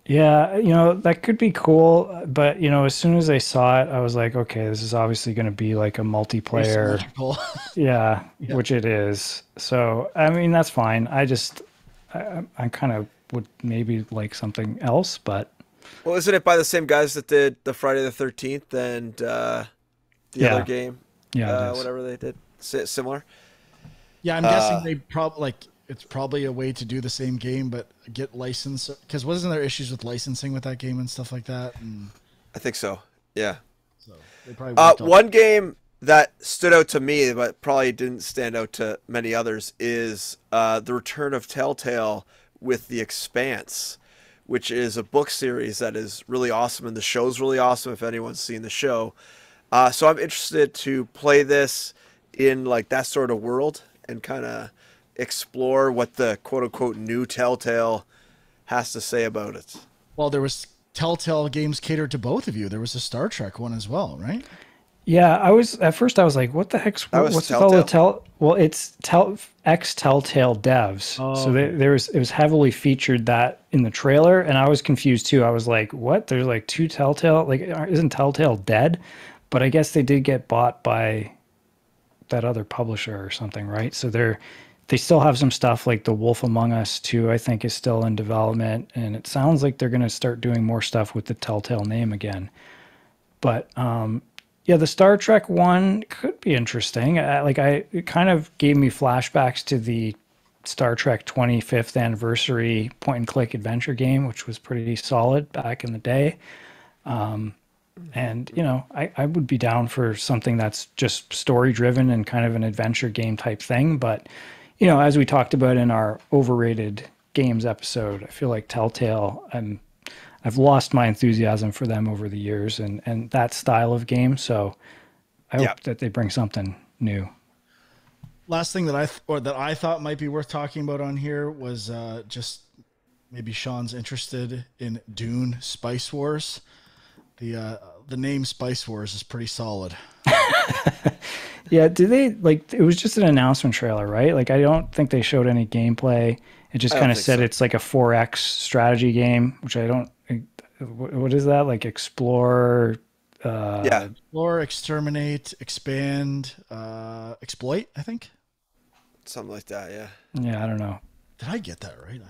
Yeah, that could be cool, but as soon as I saw it, I was like, okay, this is obviously going to be like a multiplayer. Asymmetrical. Yeah, Yeah. which it is. So, I mean, that's fine. I kind of would maybe like something else, but Well, isn't it by the same guys that did the Friday the 13th and the Yeah. other game? yeah, it is. Whatever they did. Similar? Yeah, I'm guessing they it's probably a way to do the same game but get license, because wasn't there issues with licensing with that game and stuff like that, and I think so. Yeah. so they probably worked on One game that stood out to me, but probably didn't stand out to many others, is The Return of Telltale with The Expanse, which is a book series that is really awesome, and the show's really awesome if anyone's seen the show. So I'm interested to play this in like that sort of world and kind of explore what the quote-unquote new Telltale has to say about it. Well, there was Telltale games catered to both of you. There was a Star Trek one as well, right? Yeah, at first I was like, what the heck's That was what's with all Telltale? the well, it's ex Telltale devs. Oh, So it was heavily featured that in the trailer, and I was confused too. I was like, what? There's like two Telltale, like isn't Telltale dead? But I guess they did get bought by that other publisher or something, right? So they still have some stuff like The Wolf Among Us 2, I think, is still in development, and it sounds like they're going to start doing more stuff with the Telltale name again. But yeah, the Star Trek one could be interesting. It kind of gave me flashbacks to the Star Trek 25th anniversary point and click adventure game, which was pretty solid back in the day. And I would be down for something that's just story driven and kind of an adventure game type thing. But as we talked about in our overrated games episode, I feel like Telltale, I've lost my enthusiasm for them over the years and that style of game. So I hope that they bring something new. Last thing that I thought might be worth talking about on here was just maybe Sean's interested in Dune Spice Wars. The name Spice Wars is pretty solid. Yeah, it was just an announcement trailer, right? Like, I don't think they showed any gameplay. It just kind of said so. it's like a 4X strategy game, which I don't, what is that? Like explore, Explore, exterminate, expand, exploit, I think. Something like that, yeah. yeah, I don't know. Did I get that right?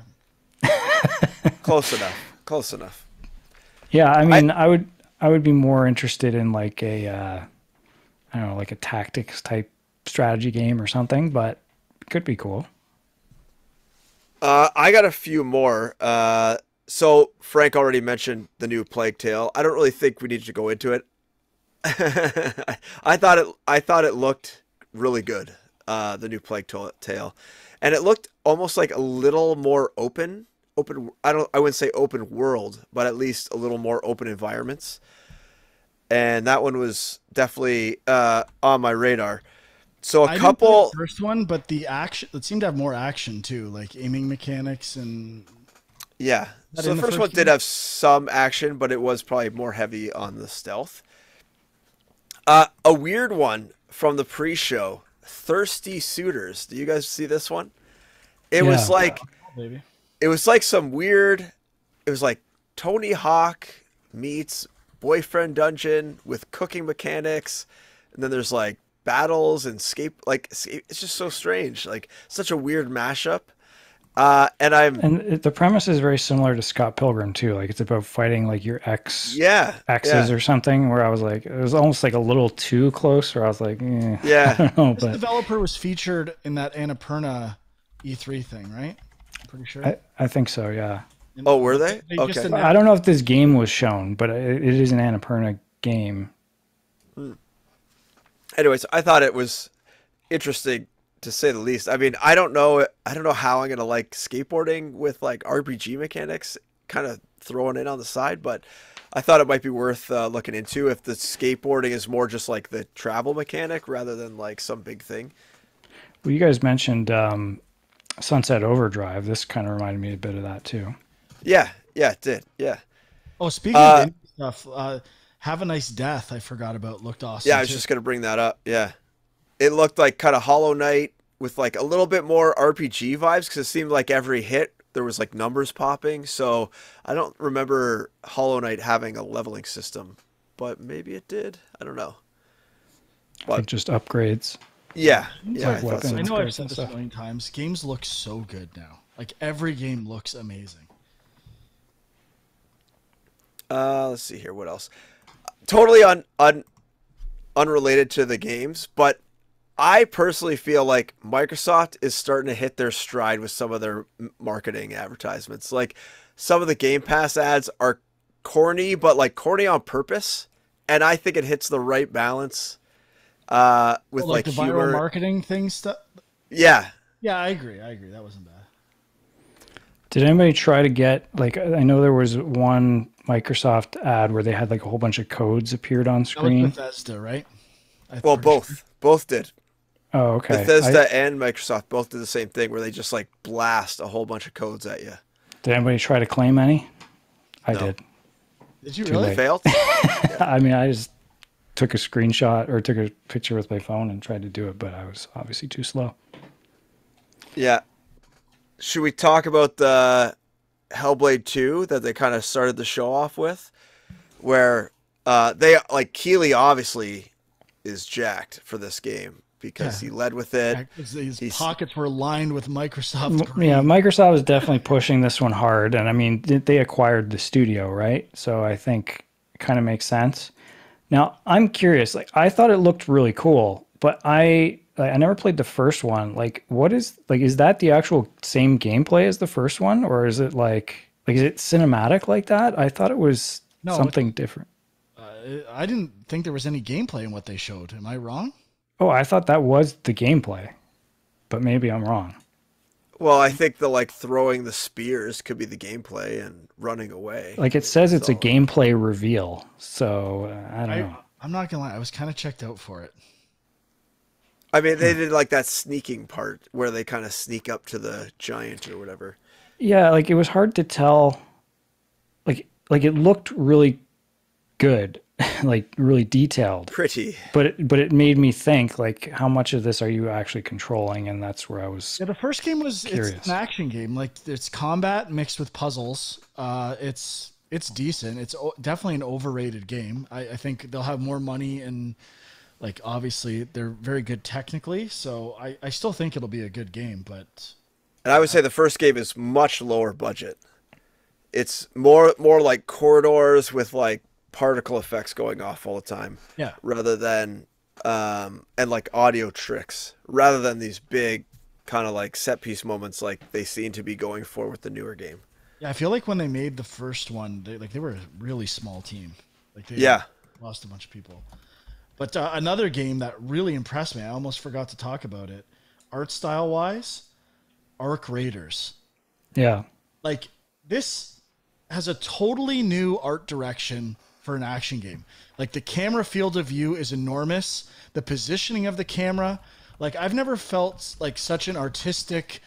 Close enough. Close enough. Yeah, I mean, I would be more interested in like I don't know, like a tactics type strategy game or something, but it could be cool. I got a few more. So Frank already mentioned the new Plague Tale. I don't really think we need to go into it. I thought it looked really good. The new Plague Tale, and it looked almost like a little more open. I wouldn't say open world, but at least a little more open environments. And that one was definitely on my radar. So I didn't play the first one, but the action, it seemed to have more action too, like aiming mechanics and. Yeah. That So in the the first first one game? did have some action, but it was probably more heavy on the stealth. A weird one from the pre-show, Thirsty Suitors. Do you guys see this one? It was Yeah. like Maybe. it was like some weird. It was like Tony Hawk meets Boyfriend Dungeon with cooking mechanics, and then there's like battles and it's just so strange, like such a weird mashup. And the premise is very similar to Scott Pilgrim too. Like it's about fighting like your exes yeah. or something. Where I was like, it was almost like a little too close. Where I was like, Yeah. I don't know, This but developer was featured in that Annapurna E3 thing, right? I'm pretty sure. I think so. Yeah. Oh, were they? They just Okay. announced- I don't know if this game was shown, but it is an Annapurna game. Anyways, I thought it was interesting to say the least. I mean, I don't know how I'm gonna like skateboarding with like RPG mechanics, kind of throwing in on the side, but I thought it might be worth looking into if the skateboarding is more just like the travel mechanic rather than like some big thing. Well, you guys mentioned Sunset Overdrive. This kind of reminded me a bit of that too. Yeah, yeah, it did. Yeah. Oh, speaking of indie stuff, Have a Nice Death, I forgot about. Looked awesome. Yeah, I was too. just gonna bring that up. Yeah, it looked like kind of Hollow Knight with like a little bit more RPG vibes because it seemed like every hit there was like numbers popping. So I don't remember Hollow Knight having a leveling system, but maybe it did. I don't know. Like just upgrades. Yeah, yeah, like I thought so. I weapons. know I've Upgrades said and this a stuff. million times. Games look so good now. Like every game looks amazing. Let's see here. What else? Totally unrelated to the games, but I personally feel like Microsoft is starting to hit their stride with some of their marketing advertisements. Like some of the Game Pass ads are corny, but like corny on purpose, and I think it hits the right balance with Like like the viral humor. marketing thing stuff. Yeah, Yeah, I agree. I agree. That wasn't bad. Did anybody try to get like I know there was one Microsoft ad where they had like a whole bunch of codes appeared on That was screen. Bethesda, right? well, Pretty sure. both did. Oh, okay. Bethesda and Microsoft both did the same thing where they just like blast a whole bunch of codes at you. Did anybody try to claim any? I No. did. Did you Too really? late. Failed. I mean, I just took a screenshot or took a picture with my phone and tried to do it, but I was obviously too slow. Yeah. Should we talk about the Hellblade 2 that they kind of started the show off with? Where they like Keeley obviously is jacked for this game because Yeah. he led with it. His He's- pockets were lined with Microsoft. Yeah, Microsoft was definitely pushing this one hard, and I mean, they acquired the studio, right? So I think it kind of makes sense. Now, I'm curious. Like, I thought it looked really cool, but I never played the first one. Like, what is that the actual same gameplay as the first one, or is it like is it cinematic like that? I thought it was No, something different. I didn't think there was any gameplay in what they showed. Am I wrong? Oh, I thought that was the gameplay, but maybe I'm wrong. Well, I think the like throwing the spears could be the gameplay and running away. Like it says it's a So- gameplay reveal, so I don't know. I'm not gonna lie. I was kind of checked out for it. I mean, they did like that sneaking part where they kind of sneak up to the giant or whatever. Yeah, like it was hard to tell. Like it looked really good, like really detailed. Pretty. But it made me think like how much of this are you actually controlling, and that's where I was. Yeah, the first game was Curious. it's an action game. Like it's combat mixed with puzzles. It's decent. It's definitely an overrated game. I think they'll have more money and like obviously they're very good technically. So I still think it'll be a good game. But And I would say the first game is much lower budget. It's more like corridors with like particle effects going off all the time, yeah, rather than and like audio tricks, rather than these big kind of like set piece moments like they seem to be going for with the newer game. yeah. I feel like when they made the first one, they were a really small team. Like they Yeah. lost a bunch of people. But another game that really impressed me, I almost forgot to talk about it, art style wise, Arc Raiders. Yeah, Like this has a totally new art direction for an action game. Like the camera field of view is enormous. The positioning of the camera, like I've never felt like such an artistic,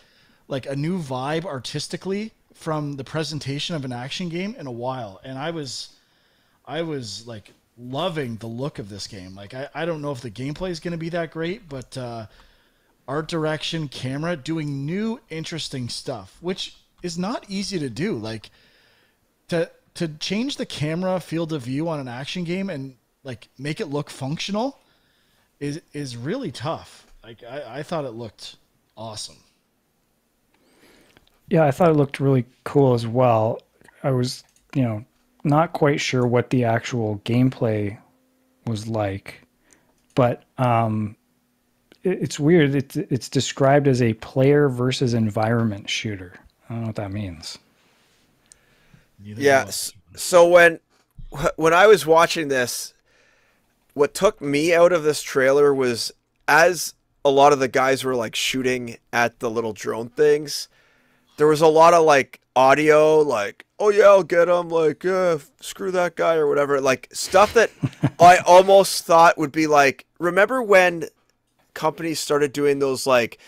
like a new vibe artistically from the presentation of an action game in a while. And I was like loving the look of this game. Like I don't know if the gameplay is going to be that great, but art direction, camera, doing new interesting stuff, which is not easy to do. Like to change the camera field of view on an action game and like make it look functional is really tough. Like I thought it looked awesome. yeah. I thought it looked really cool as well. I was, not quite sure what the actual gameplay was like, but it's weird. It's described as a player versus environment shooter. I don't know what that means. Neither Yeah. do I. So when I was watching this, what took me out of this trailer was as a lot of the guys were like shooting at the little drone things, there was a lot of like audio, like oh yeah, I'll get him, like, screw that guy or whatever. Like stuff that I almost thought would be like, remember when companies started doing those like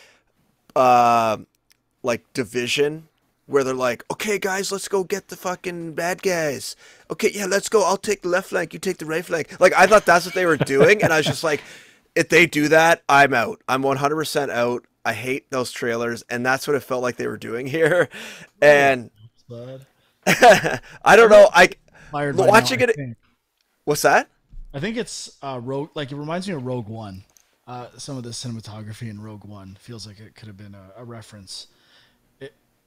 Division, where they're like, okay guys, let's go get the fucking bad guys. Okay, yeah, let's go. I'll take the left flank, you take the right flank. Like I thought that's what they were doing, and I was just like, if they do that, I'm out. I'm 100% out. I hate those trailers, and that's what it felt like they were doing here. And I don't know. Watching it. What's that? I think it's Rogue. Like it reminds me of Rogue One. Some of the cinematography in Rogue One feels like it could have been a reference.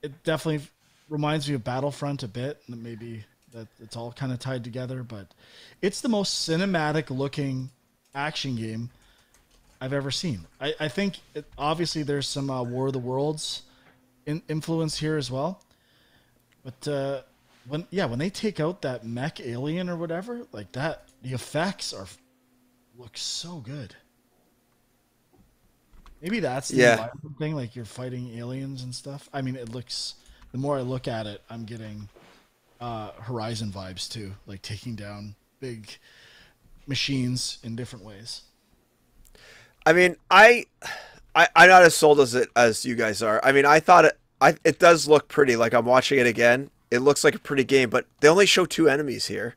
It definitely reminds me of Battlefront a bit. Maybe that it's all kind of tied together, but it's the most cinematic looking action game I've ever seen. I think obviously there's some War of the Worlds influence here as well, but when they take out that mech alien or whatever like that, the effects look so good. Maybe that's the environment thing, like you're fighting aliens and stuff. I mean, it looks. The more I look at it, I'm getting Horizon vibes too, like taking down big machines in different ways. I mean, I'm not as sold as you guys are. I mean, I thought it does look pretty. Like I'm watching it again. It looks like a pretty game, but they only show 2 enemies here,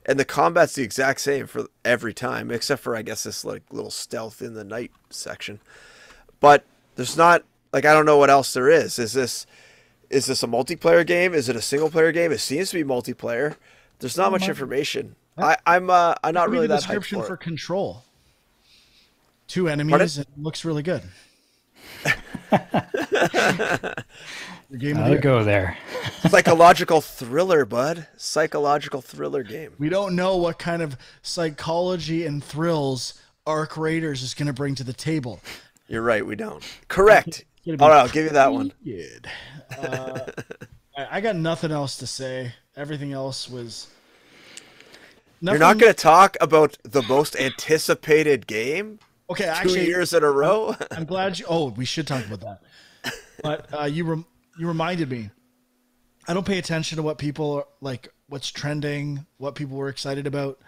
and the combat's the exact same for every time, except for I guess this like little stealth in the night section. But there's not, like, I don't know what else there is. Is this a multiplayer game? Is it a single player game? It seems to be multiplayer. There's not much information. I'm not really that hyped description for it. Control. 2 enemies. It looks really good. I'll go there. Psychological thriller, bud. Psychological thriller game. We don't know what kind of psychology and thrills Arc Raiders is going to bring to the table. You're right, we don't. Correct. All right, I'll give you that one. Good. I got nothing else to say. Everything else was... You're not going to talk about the most anticipated game? Okay, 2 actually... 2 years in a row? I'm glad you... Oh, we should talk about that. But you reminded me. I don't pay attention to what people... Like, what's trending, what people were excited about.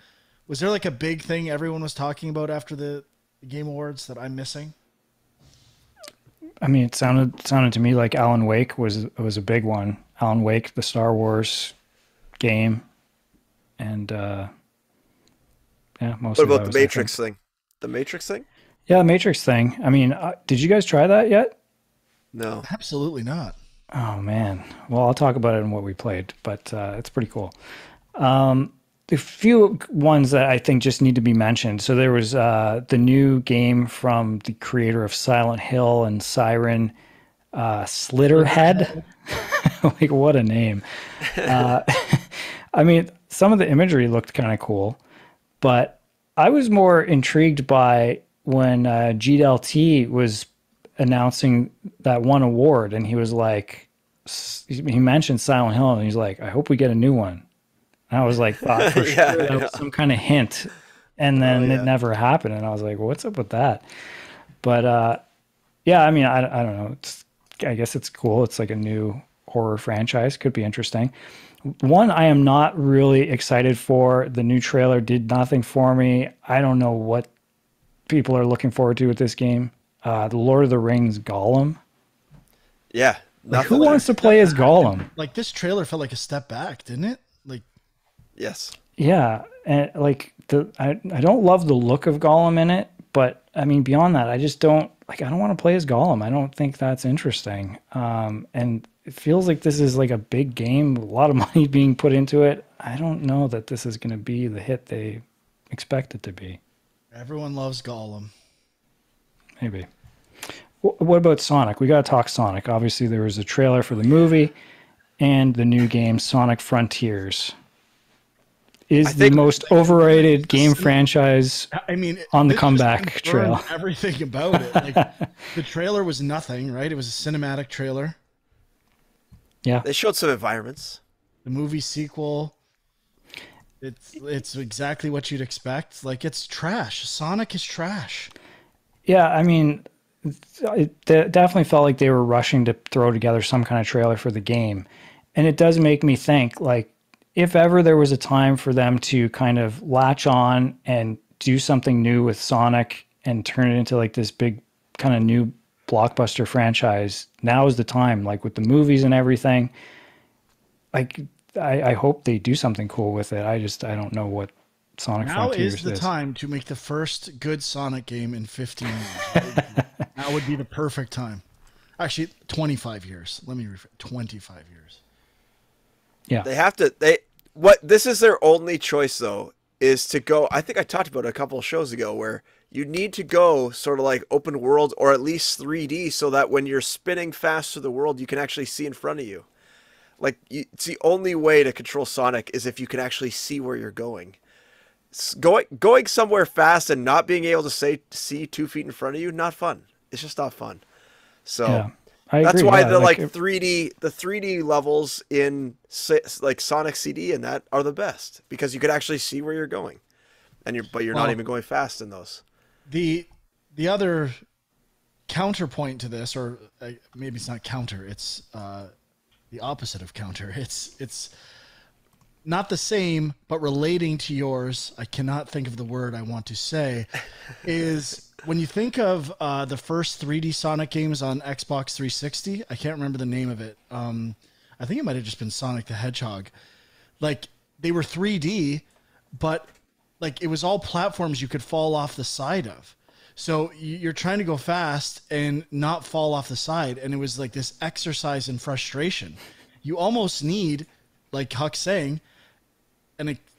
Was there like a big thing everyone was talking about after the Game Awards that I'm missing? I mean, it sounded to me like Alan Wake was a big one. Alan Wake, the Star Wars game, and most. What about the Matrix thing? The Matrix thing? Yeah, the Matrix thing. I mean, did you guys try that yet? No, absolutely not. Oh man. Well, I'll talk about it in what we played, but it's pretty cool. The few ones that I think just need to be mentioned. So there was the new game from the creator of Silent Hill and Siren, Slitterhead. Like, what a name. I mean, some of the imagery looked kind of cool, but I was more intrigued by when GDLT was announcing that one award, and he was like, he mentioned Silent Hill, and he's like, I hope we get a new one. I was like, thought for sure that was some kind of hint, and then it never happened. And I was like, what's up with that? But yeah, I mean, I don't know. I guess it's cool. It's like a new horror franchise. Could be interesting. One I am not really excited for. The new trailer did nothing for me. I don't know what people are looking forward to with this game. The Lord of the Rings Gollum. Yeah. Like, who wants to play as Gollum? Like, this trailer felt like a step back, didn't it? Like, yes. Yeah, and like I don't love the look of Gollum in it, but I mean beyond that, I just don't like. I don't want to play as Gollum. I don't think that's interesting. And it feels like this is like a big game, a lot of money being put into it. I don't know that this is going to be the hit they expect it to be. Everyone loves Gollum. Maybe. What about Sonic? We got to talk Sonic. Obviously, there was a trailer for the movie and the new game Sonic Frontiers. Is the most overrated game franchise on the comeback trail. Everything about it. Like, the trailer was nothing, right? It was a cinematic trailer. Yeah. They showed some environments. The movie sequel, it's exactly what you'd expect. Like, it's trash. Sonic is trash. Yeah, I mean, it definitely felt like they were rushing to throw together some kind of trailer for the game. And it does make me think, like, if ever there was a time for them to kind of latch on and do something new with Sonic and turn it into like this big kind of new blockbuster franchise, now is the time, like with the movies and everything. Like, I hope they do something cool with it. I don't know what Sonic Now Frontiers is the time to make the first good Sonic game in 15 years. That would be the perfect time. Actually, 25 years. Let me rephrase. 25 years. Yeah. They have to. This is their only choice though, is to go. I think I talked about it a couple of shows ago where you need to go sort of like open world or at least 3D so that when you're spinning fast through the world, you can actually see in front of you. Like it's the only way to control Sonic is if you can actually see where you're going. Going somewhere fast and not being able to see 2 feet in front of you, not fun. It's just not fun. So Yeah, that's agree. why Yeah, the like, 3D levels in like Sonic CD and that are the best because you could actually see where you're going, and you're not even going fast in those. The other counterpoint to this, or maybe it's not counter, it's the opposite of counter. It's not the same, but relating to yours. I cannot think of the word I want to say. Is when you think of the first 3D Sonic games on Xbox 360, I can't remember the name of it. I think it might have just been Sonic the Hedgehog. Like, they were 3D, but like it was all platforms you could fall off the side of. So you're trying to go fast and not fall off the side, and it was like this exercise in frustration. You almost need, like Huck's saying,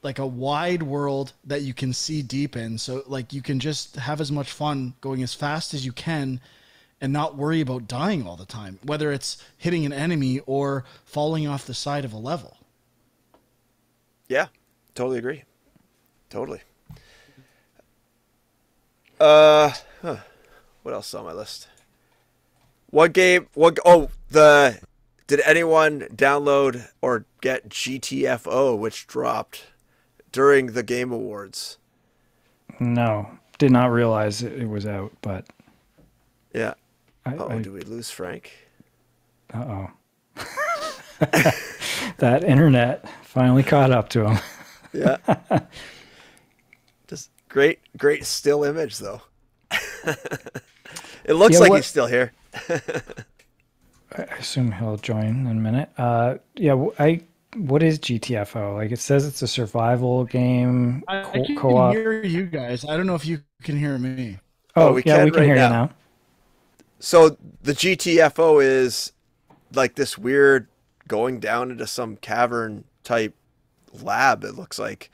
like a wide world that you can see deep in, so like you can just have as much fun going as fast as you can and not worry about dying all the time, whether it's hitting an enemy or falling off the side of a level. Yeah, totally agree. Totally. What else is on my list? Did anyone download or get GTFO, which dropped during the Game Awards? No, did not realize it was out, but Yeah. Do we lose Frank? Uh-oh. That internet finally caught up to him. Yeah. Just great still image though. It looks like he's still here. I assume he'll join in a minute. What is GTFO? Like, it says it's a survival game. I can co-op. hear you guys. I don't know if you can hear me. We can hear you now. So the GTFO is like this weird going down into some cavern type lab, it looks like.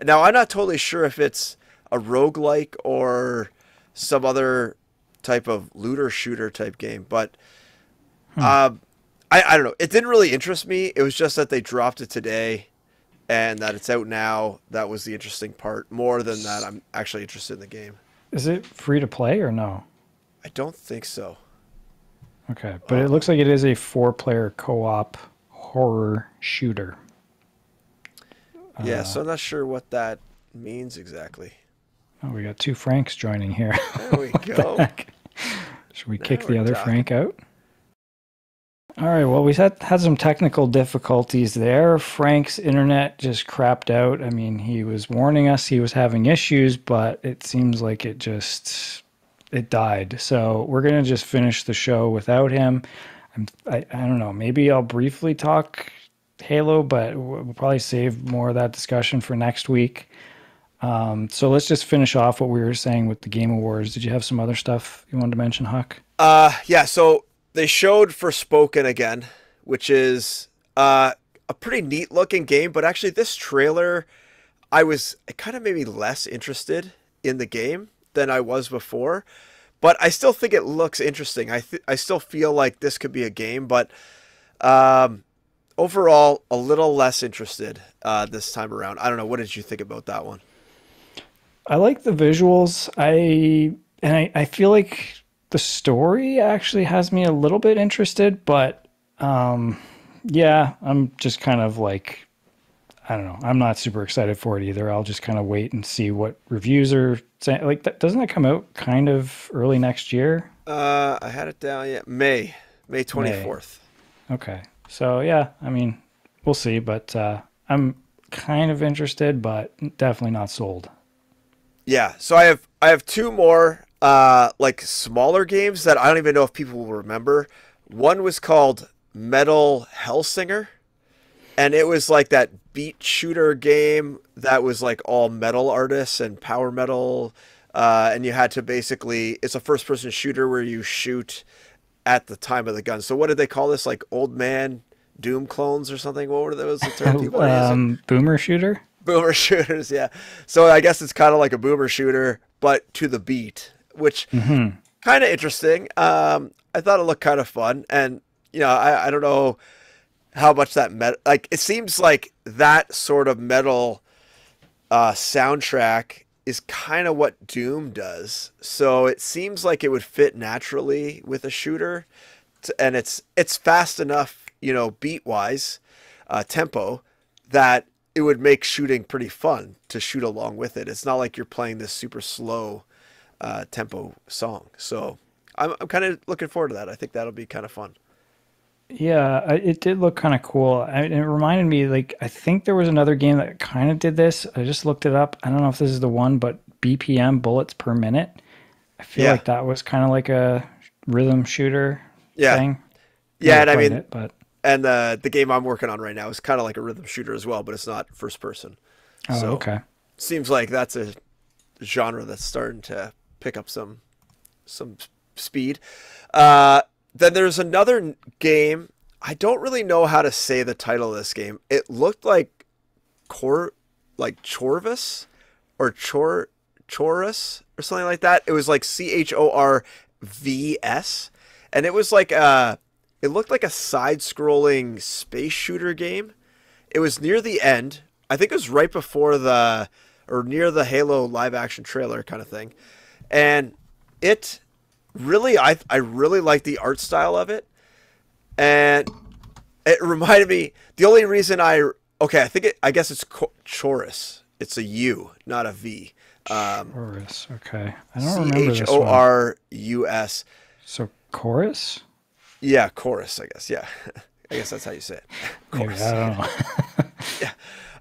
Now, I'm not totally sure if it's a roguelike or some other type of looter shooter type game, but I don't know. It didn't really interest me. It was just that they dropped it today and that it's out now. That was the interesting part. More than that, I'm actually interested in the game. Is it free to play or no? I don't think so. Okay, but it looks like it is a 4-player co-op horror shooter. Yeah, so I'm not sure what that means exactly. Oh, we got 2 Franks joining here. There we go. Should we kick the other Frank out? All right, well, we had some technical difficulties there. Frank's internet just crapped out. I mean, he was warning us he was having issues, but it seems like it died. So we're going to just finish the show without him. I don't know. Maybe I'll briefly talk Halo, but we'll probably save more of that discussion for next week. So let's just finish off what we were saying with the Game Awards. Did you have some other stuff you wanted to mention, Huck? Yeah, so they showed Forspoken again, which is a pretty neat looking game, but actually this trailer, it kind of made me less interested in the game than I was before, but I still think it looks interesting. I still feel like this could be a game, but overall a little less interested this time around. I don't know. What did you think about that one? I like the visuals. I feel like the story actually has me a little bit interested, but yeah, I'm just kind of like, I don't know. I'm not super excited for it either. I'll just kind of wait and see what reviews are saying. Like, doesn't that come out kind of early next year? I had it down. Yeah, May 24th. May. Okay. So yeah, I mean, we'll see. But I'm kind of interested, but definitely not sold. Yeah, so I have two more like smaller games that I don't even know if people will remember. One was called Metal Hellsinger, and it was like that beat shooter game that was like all metal artists and power metal, and you had to basically, it's a first person shooter where you shoot at the time of the gun. So what did they call this? Like old man Doom clones or something? What were those the term people are using? Boomer shooter. Boomer shooters, yeah. So I guess it's kind of like a boomer shooter, but to the beat, which kind of interesting. I thought it looked kind of fun, and I don't know how much that like it seems like that sort of metal soundtrack is kind of what Doom does. So it seems like it would fit naturally with a shooter, and it's fast enough, beat wise, tempo that it would make shooting pretty fun to shoot along with it. It's not like you're playing this super slow tempo song. So I'm kind of looking forward to that. I think that'll be kind of fun. Yeah, it did look kind of cool. It reminded me, like, I think there was another game that kind of did this. I just looked it up. I don't know if this is the one, but BPM, bullets per minute. I feel like that was kind of like a rhythm shooter thing. Yeah, and I mean, it, but and the game I'm working on right now is kind of like a rhythm shooter as well, but it's not first person. oh, So okay. seems like that's a genre that's starting to pick up some speed. Then there's another game. I don't really know how to say the title of this game. It looked like Chorvis or Chorus or something like that. It was like CHORVS, and it was like it looked like a side-scrolling space shooter game. It was near the end. I think it was right before or near the Halo live action trailer kind of thing. And it really, I really like the art style of it. And it reminded me, the only reason I guess it's Chorus. It's a U, not a V. Chorus. Okay. I don't remember this one. Chorus. So chorus? Yeah, chorus, I guess. Yeah. I guess that's how you say it. Chorus. I don't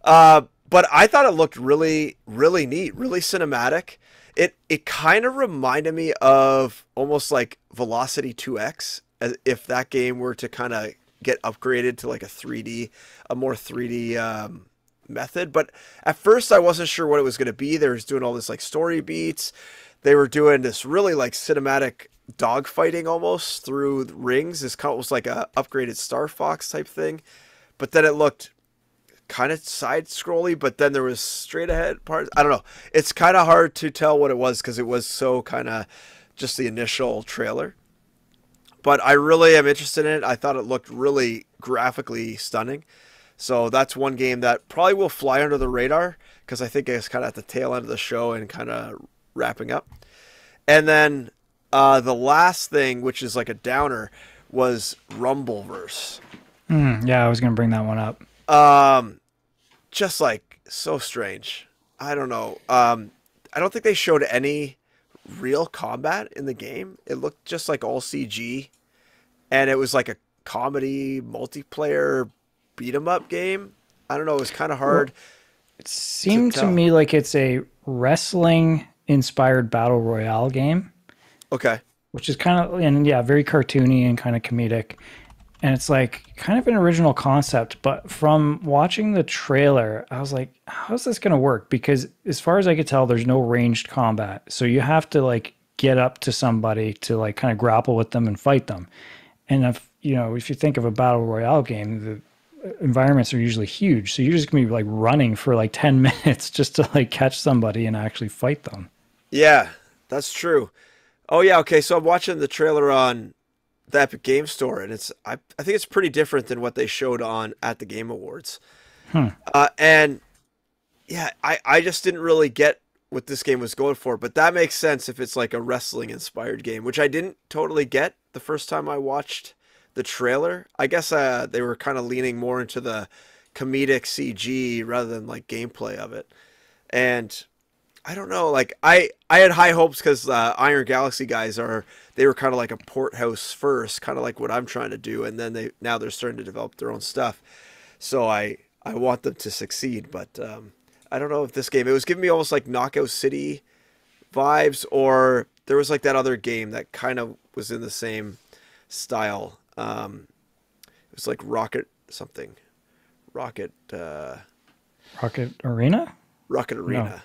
know. But I thought it looked really, really neat, really cinematic. It kind of reminded me of almost like Velocity 2X, as if that game were to kind of get upgraded to like a more 3D method. But at first I wasn't sure what it was going to be. They were doing all this like story beats. They were doing this really like cinematic dogfighting almost through rings. This was like a upgraded Star Fox type thing. But then it looked kind of side scrolly, but then there was straight ahead parts. I don't know. It's kind of hard to tell what it was because it was so kind of just the initial trailer. But I really am interested in it. I thought it looked really graphically stunning. So that's one game that probably will fly under the radar because I think it's kind of at the tail end of the show and kind of wrapping up. And then the last thing, which is like a downer, was Rumbleverse. Yeah, I was going to bring that one up. Just like so strange. I don't know. I don't think they showed any real combat in the game. It looked just like all CG, and it was like a comedy multiplayer beat 'em up game. I don't know. It was kind of hard. It seemed to me like it's a wrestling inspired battle royale game. Okay. Which is kind of, and yeah, very cartoony and kind of comedic. And it's like kind of an original concept, but from watching the trailer, I was like, how's this going to work? Because as far as I could tell, there's no ranged combat. So you have to like get up to somebody to like kind of grapple with them and fight them. And if you think of a battle royale game, the environments are usually huge. So you're just going to be like running for like 10 minutes just to like catch somebody and actually fight them. Yeah, that's true. Oh yeah. Okay. So I'm watching the trailer on the Epic Game Store, and I think it's pretty different than what they showed at the Game Awards. And yeah, I just didn't really get what this game was going for, but that makes sense if it's like a wrestling inspired game, which I didn't totally get the first time I watched the trailer. I guess they were kind of leaning more into the comedic CG rather than like gameplay of it. And I don't know, like I had high hopes because Iron Galaxy guys they were kind of like a port house first, kind of like what I'm trying to do, and then they're starting to develop their own stuff. So I want them to succeed, but I don't know if this game, it was giving me almost like Knockout City vibes, or there was like that other game that kind of was in the same style. It was like Rocket something. Rocket Rocket Arena? Rocket Arena.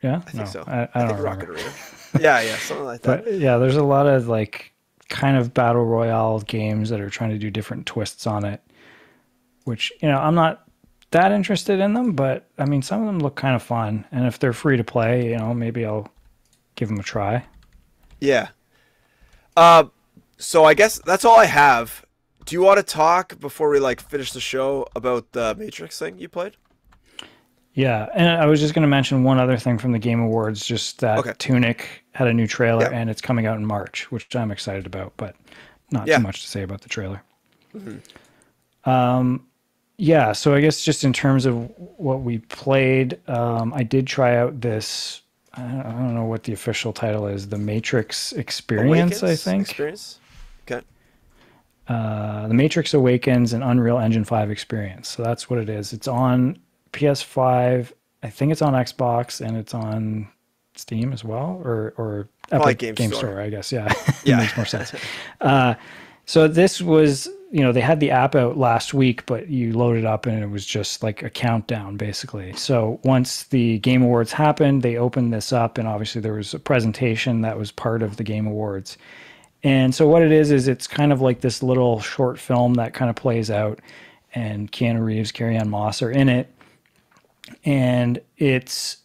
No. Yeah? I think No, so. I I don't think remember. Rocket Arena. Yeah, something like that. But yeah, there's a lot of like kind of battle royale games that are trying to do different twists on it, which, I'm not that interested in them, but I mean, some of them look kind of fun. And if they're free to play, maybe I'll give them a try. Yeah. So I guess that's all I have. Do you want to talk before we like finish the show about the Matrix thing you played? Yeah, and I was just going to mention one other thing from the Game Awards, just that Okay. Tunic had a new trailer Yeah. and it's coming out in March, which I'm excited about, but not Yeah. too much to say about the trailer. Yeah, so I guess just in terms of what we played, I did try out this, I don't know what the official title is, the Matrix Experience, I think. Experience? Okay. The Matrix Awakens and Unreal Engine 5 Experience. So that's what it is. It's on PS5. I think it's on Xbox and it's on Steam as well, or Probably Epic Game Store, Store. I guess. Yeah, Yeah. It makes more sense. So this was, they had the app out last week, but you load it up and it was just like a countdown, basically. So once the Game Awards happened, they opened this up, and obviously there was a presentation that was part of the Game Awards. And so what it is it's kind of like this little short film that kind of plays out, and Keanu Reeves, Carrie-Anne Moss are in it. And it's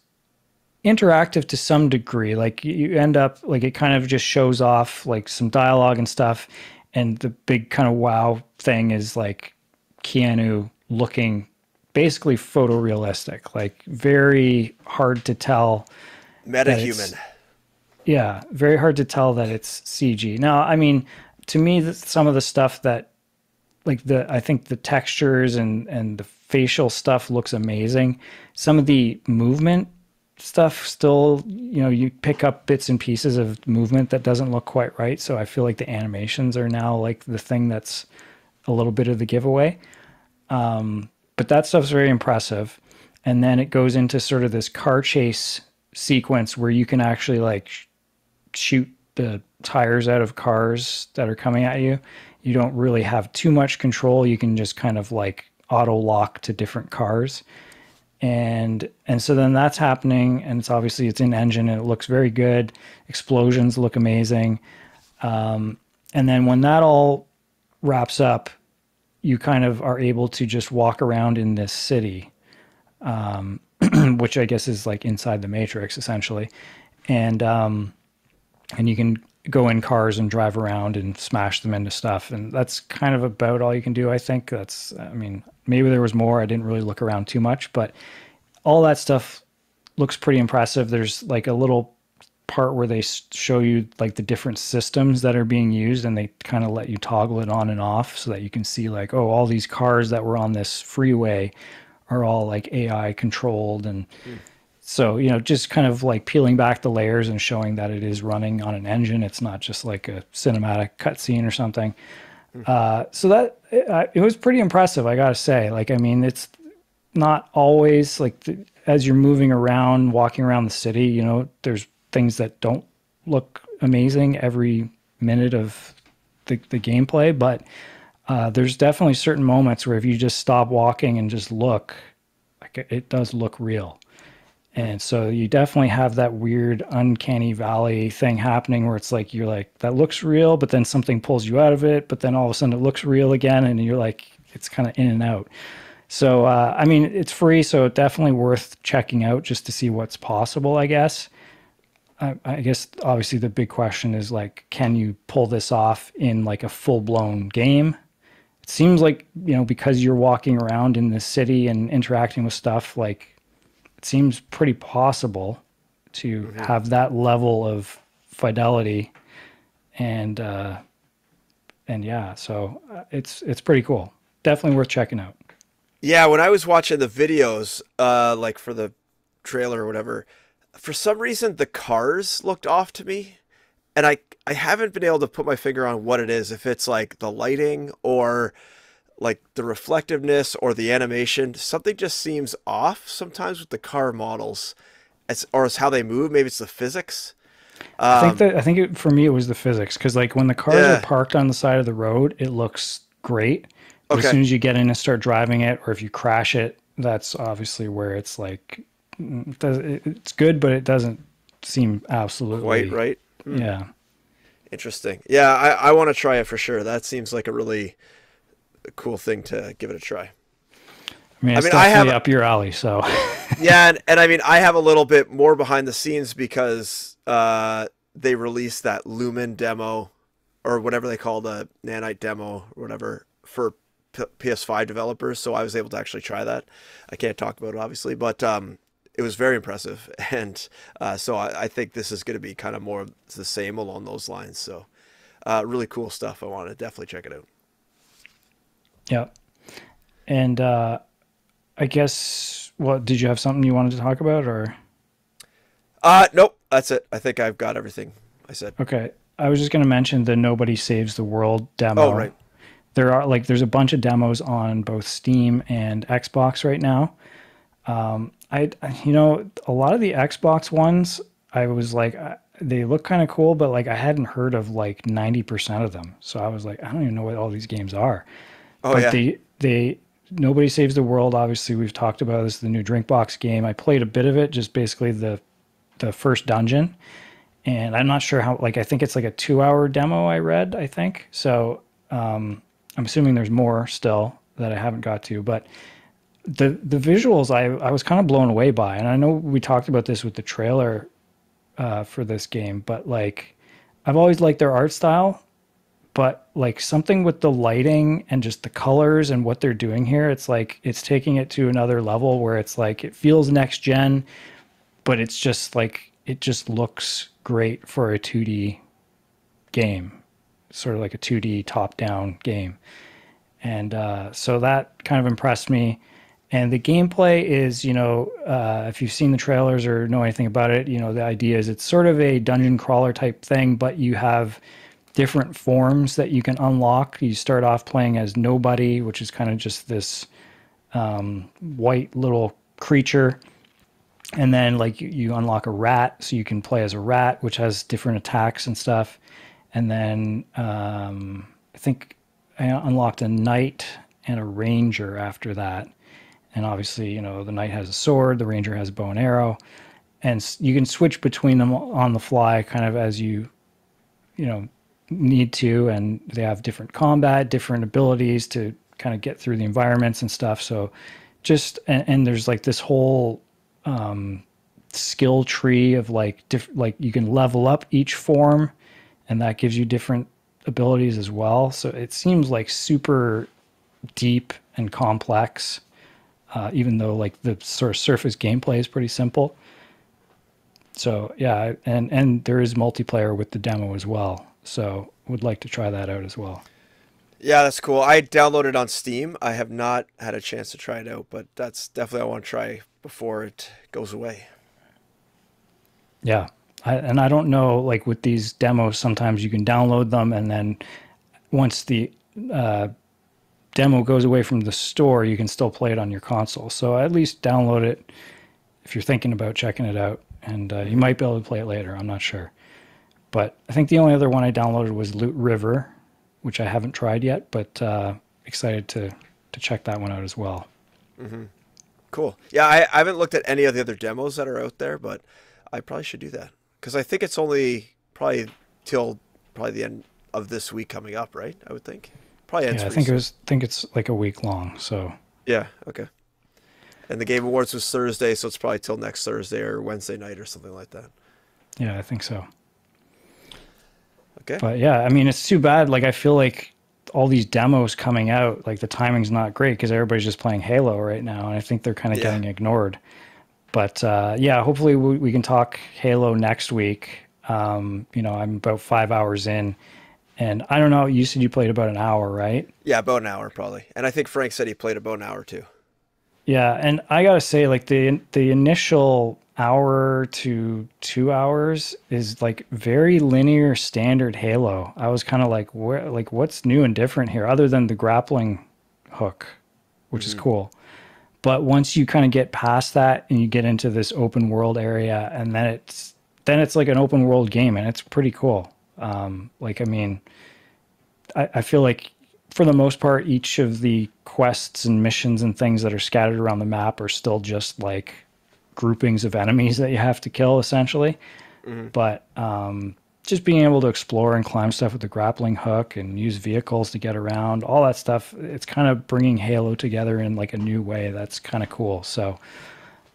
interactive to some degree. Like you end up, like it kind of just shows off like some dialogue and stuff. And the big kind of wow thing is like Keanu looking basically photorealistic, like very hard to tell. Metahuman. Yeah, very hard to tell that it's CG. Now, I mean, to me, some of the stuff that, like I think the textures and the facial stuff looks amazing. Some of the movement stuff still, you pick up bits and pieces of movement that doesn't look quite right. So I feel like the animations are now like the thing that's a little bit of the giveaway. But that stuff's very impressive. And then it goes into sort of this car chase sequence where you can actually like shoot the tires out of cars that are coming at you. You don't really have too much control. You can just kind of like auto lock to different cars. And so then that's happening, and it's in engine and it looks very good. Explosions look amazing. And then when that all wraps up, you kind of are able to just walk around in this city, which I guess is like inside the Matrix essentially. And you can go in cars and drive around and smash them into stuff. And that's kind of about all you can do. I think maybe there was more. I didn't really look around too much, but all that stuff looks pretty impressive. There's like a little part where they show you like the different systems that are being used, and they kind of let you toggle it on and off so that you can see like, oh, all these cars that were on this freeway are all like AI controlled. And so, just kind of like peeling back the layers and showing that it is running on an engine. It's not just like a cinematic cutscene or something. So that it was pretty impressive, I gotta say. Like, I mean, it's not always like as you're moving around, walking around the city, there's things that don't look amazing every minute of the gameplay, but there's definitely certain moments where if you just stop walking and just look, like it does look real. And so you definitely have that weird uncanny valley thing happening where it's like, you're like, that looks real, but then something pulls you out of it, but then all of a sudden it looks real again, and you're like, it's kind of in and out. So, I mean, it's free, so definitely worth checking out just to see what's possible, I guess. I guess obviously the big question is like, can you pull this off in like a full-blown game? It seems like, because you're walking around in the city and interacting with stuff, like, it seems pretty possible to have that level of fidelity, and yeah, so it's pretty cool. Definitely worth checking out. Yeah, when I was watching the videos, like for the trailer or whatever, for some reason the cars looked off to me, and I haven't been able to put my finger on what it is. If it's like the lighting or like the reflectiveness or the animation, something just seems off sometimes with the car models, or it's how they move. Maybe it's the physics. For me it was the physics, because like when the cars are Yeah. parked on the side of the road, it looks great. But as Okay. soon as you get in and start driving it, or if you crash it, that's obviously where it's like it's good, but it doesn't seem Quite absolutely. right. Yeah. Interesting. Yeah, I want to try it for sure. That seems like a really cool thing to give it a try. I mean, I it's mean, I have, definitely up your alley. So, yeah, and I mean, I have a little bit more behind the scenes because they released that Lumen demo or whatever they call the Nanite demo or whatever for PS5 developers. So I was able to actually try that. I can't talk about it obviously, but it was very impressive, and so I think this is going to be kind of more of the same along those lines. So really cool stuff. I want to definitely check it out. yeah. And I guess, what did you have something you wanted to talk about, or? Nope, that's it. I think I've got everything I said. Okay. I was just going to mention the Nobody Saves the World Oh, demo. right. There's a bunch of demos on both Steam and Xbox right now. A lot of the Xbox ones, I was like, they look kind of cool, but like I hadn't heard of like 90% of them. So I was like, I don't even know what all these games are. Oh, But yeah. they Nobody Saves the World. Obviously, we've talked about this, the new Drinkbox game. I played a bit of it, just basically the first dungeon, and I'm not sure how. Like, I think it's like a 2-hour demo. I read, I think so. I'm assuming there's more still that I haven't got to, but the visuals I was kind of blown away by, and I know we talked about this with the trailer for this game, but like I've always liked their art style, but like something with the lighting and just the colors and what they're doing here, it's like it's taking it to another level where it's like it feels next gen, but it's just like it just looks great for a 2D game, sort of like a 2D top down game. And so that kind of impressed me. And the gameplay is, if you've seen the trailers or know anything about it, the idea is it's sort of a dungeon crawler type thing, but you have different forms that you can unlock. You start off playing as Nobody, which is kind of just this white little creature. And then like you unlock a rat, so you can play as a rat, which has different attacks and stuff. And then I think I unlocked a knight and a ranger after that. And obviously, the knight has a sword, the ranger has a bow and arrow, and you can switch between them on the fly, kind of as you need to. And they have different combat, different abilities to kind of get through the environments and stuff. So and there's like this whole skill tree of like like you can level up each form, and that gives you different abilities as well. So it seems like super deep and complex, even though like the sort of surface gameplay is pretty simple. So yeah, and there is multiplayer with the demo as well. So would like to try that out as well. Yeah, that's cool. I downloaded on Steam. I have not had a chance to try it out, but that's definitely I want to try before it goes away. Yeah. I don't know, like with these demos, sometimes you can download them, and then once the demo goes away from the store, you can still play it on your console. So at least download it if you're thinking about checking it out, and you might be able to play it later. I'm not sure. But I think the only other one I downloaded was Loot River, which I haven't tried yet, but excited to check that one out as well. Cool. Yeah, I haven't looked at any of the other demos that are out there, but I probably should do that because I think it's only probably till probably the end of this week coming up, right? I would think. Probably ends Yeah, I pretty soon. think it's like a week long. So Yeah. Okay. And the Game Awards was Thursday, so it's probably till next Thursday or Wednesday night or something like that. yeah, I think so. Okay. But yeah, I mean, it's too bad. Like, I feel like all these demos coming out, like the timing's not great because everybody's just playing Halo right now, and I think they're kind of Yeah. getting ignored. But yeah, hopefully we can talk Halo next week. I'm about 5 hours in, and I don't know. You said you played about an hour, right? Yeah, about an hour probably. And I think Frank said he played about an hour too. Yeah, and I gotta say, like the initial hour to 2 hours is like very linear, standard Halo. I was kind of like, where, like, what's new and different here, other than the grappling hook, which is cool. But once you kind of get past that and you get into this open world area, and then it's like an open world game, and it's pretty cool. Like, I mean, I feel like for the most part, each of the quests and missions and things that are scattered around the map are still just like groupings of enemies that you have to kill, essentially. But just being able to explore and climb stuff with the grappling hook and use vehicles to get around, all that stuff, it's kind of bringing Halo together in like a new way. That's kind of cool. So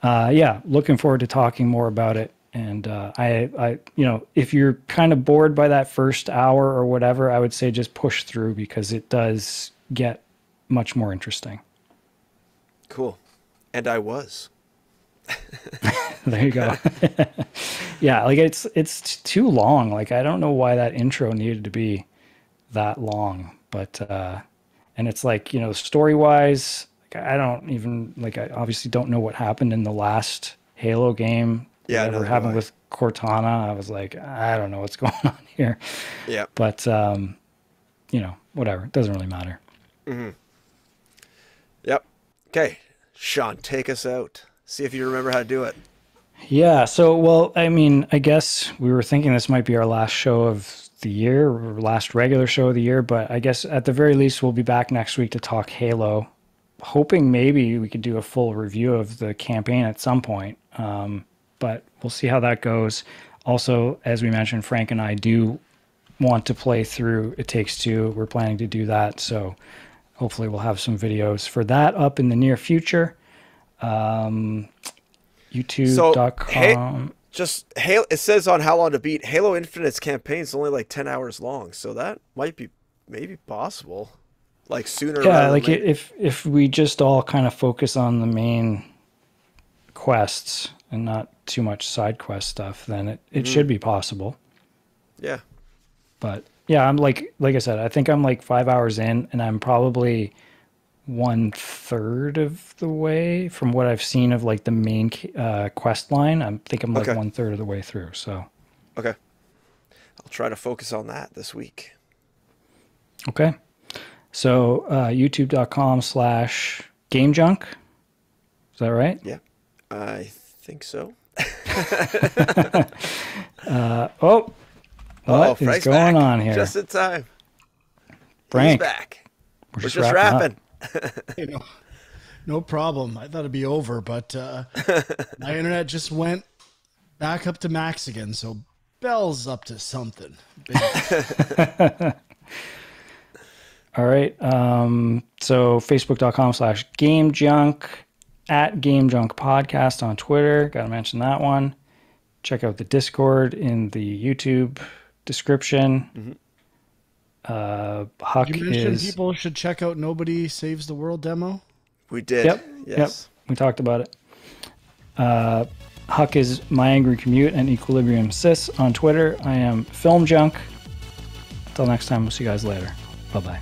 yeah, looking forward to talking more about it. And I, you know, if you're kind of bored by that first hour or whatever, I would say just push through, because it does get much more interesting. Cool. And I was. There you go. Yeah, like it's too long. Like, I don't know why that intro needed to be that long, but and it's like, you know, story wise, like, I don't even, like, I obviously don't know what happened in the last Halo game. Yeah, whatever happened with Cortana. I was like, I don't know what's going on here. Yeah. But you know, whatever. It doesn't really matter. Yep. Okay, Sean, take us out. See if you remember how to do it. Yeah. So, well, I mean, I guess we were thinking this might be our last show of the year, or last regular show of the year, but I guess at the very least we'll be back next week to talk Halo, hoping maybe we could do a full review of the campaign at some point. But we'll see how that goes. Also, as we mentioned, Frank and I do want to play through It Takes Two. We're planning to do that, so hopefully we'll have some videos for that up in the near future. YouTube.com. Just Halo. It says on How Long to Beat, Halo Infinite's campaign is only like 10 hours long, so that might be maybe possible, like sooner. Yeah, like if we just all kind of focus on the main quests and not too much side quest stuff, then it should be possible. Yeah. But yeah, I'm like I said, I think I'm like 5 hours in, and I'm probably 1/3 of the way from what I've seen of like the main quest line. I think I'm like 1/3 of the way through. So okay, I'll try to focus on that this week. Okay, so youtube.com/GameJunk. Is that right? Yeah, I think so. What is going on here? Just in time. Frank, he's back. We're just wrapping. Hey, no problem. I thought it'd be over, but my internet just went back up to max again. So Bell's up to something. All right. So facebook.com/GameJunk, @GameJunk Podcast on Twitter. Got to mention that one. Check out the Discord in the YouTube description. Huck you mentioned people should check out Nobody Saves the World demo. We did. Yep. We talked about it. Huck is My Angry Commute and Equilibrium Sis on Twitter. I am Film Junk. Until next time, we'll see you guys later. Bye-bye.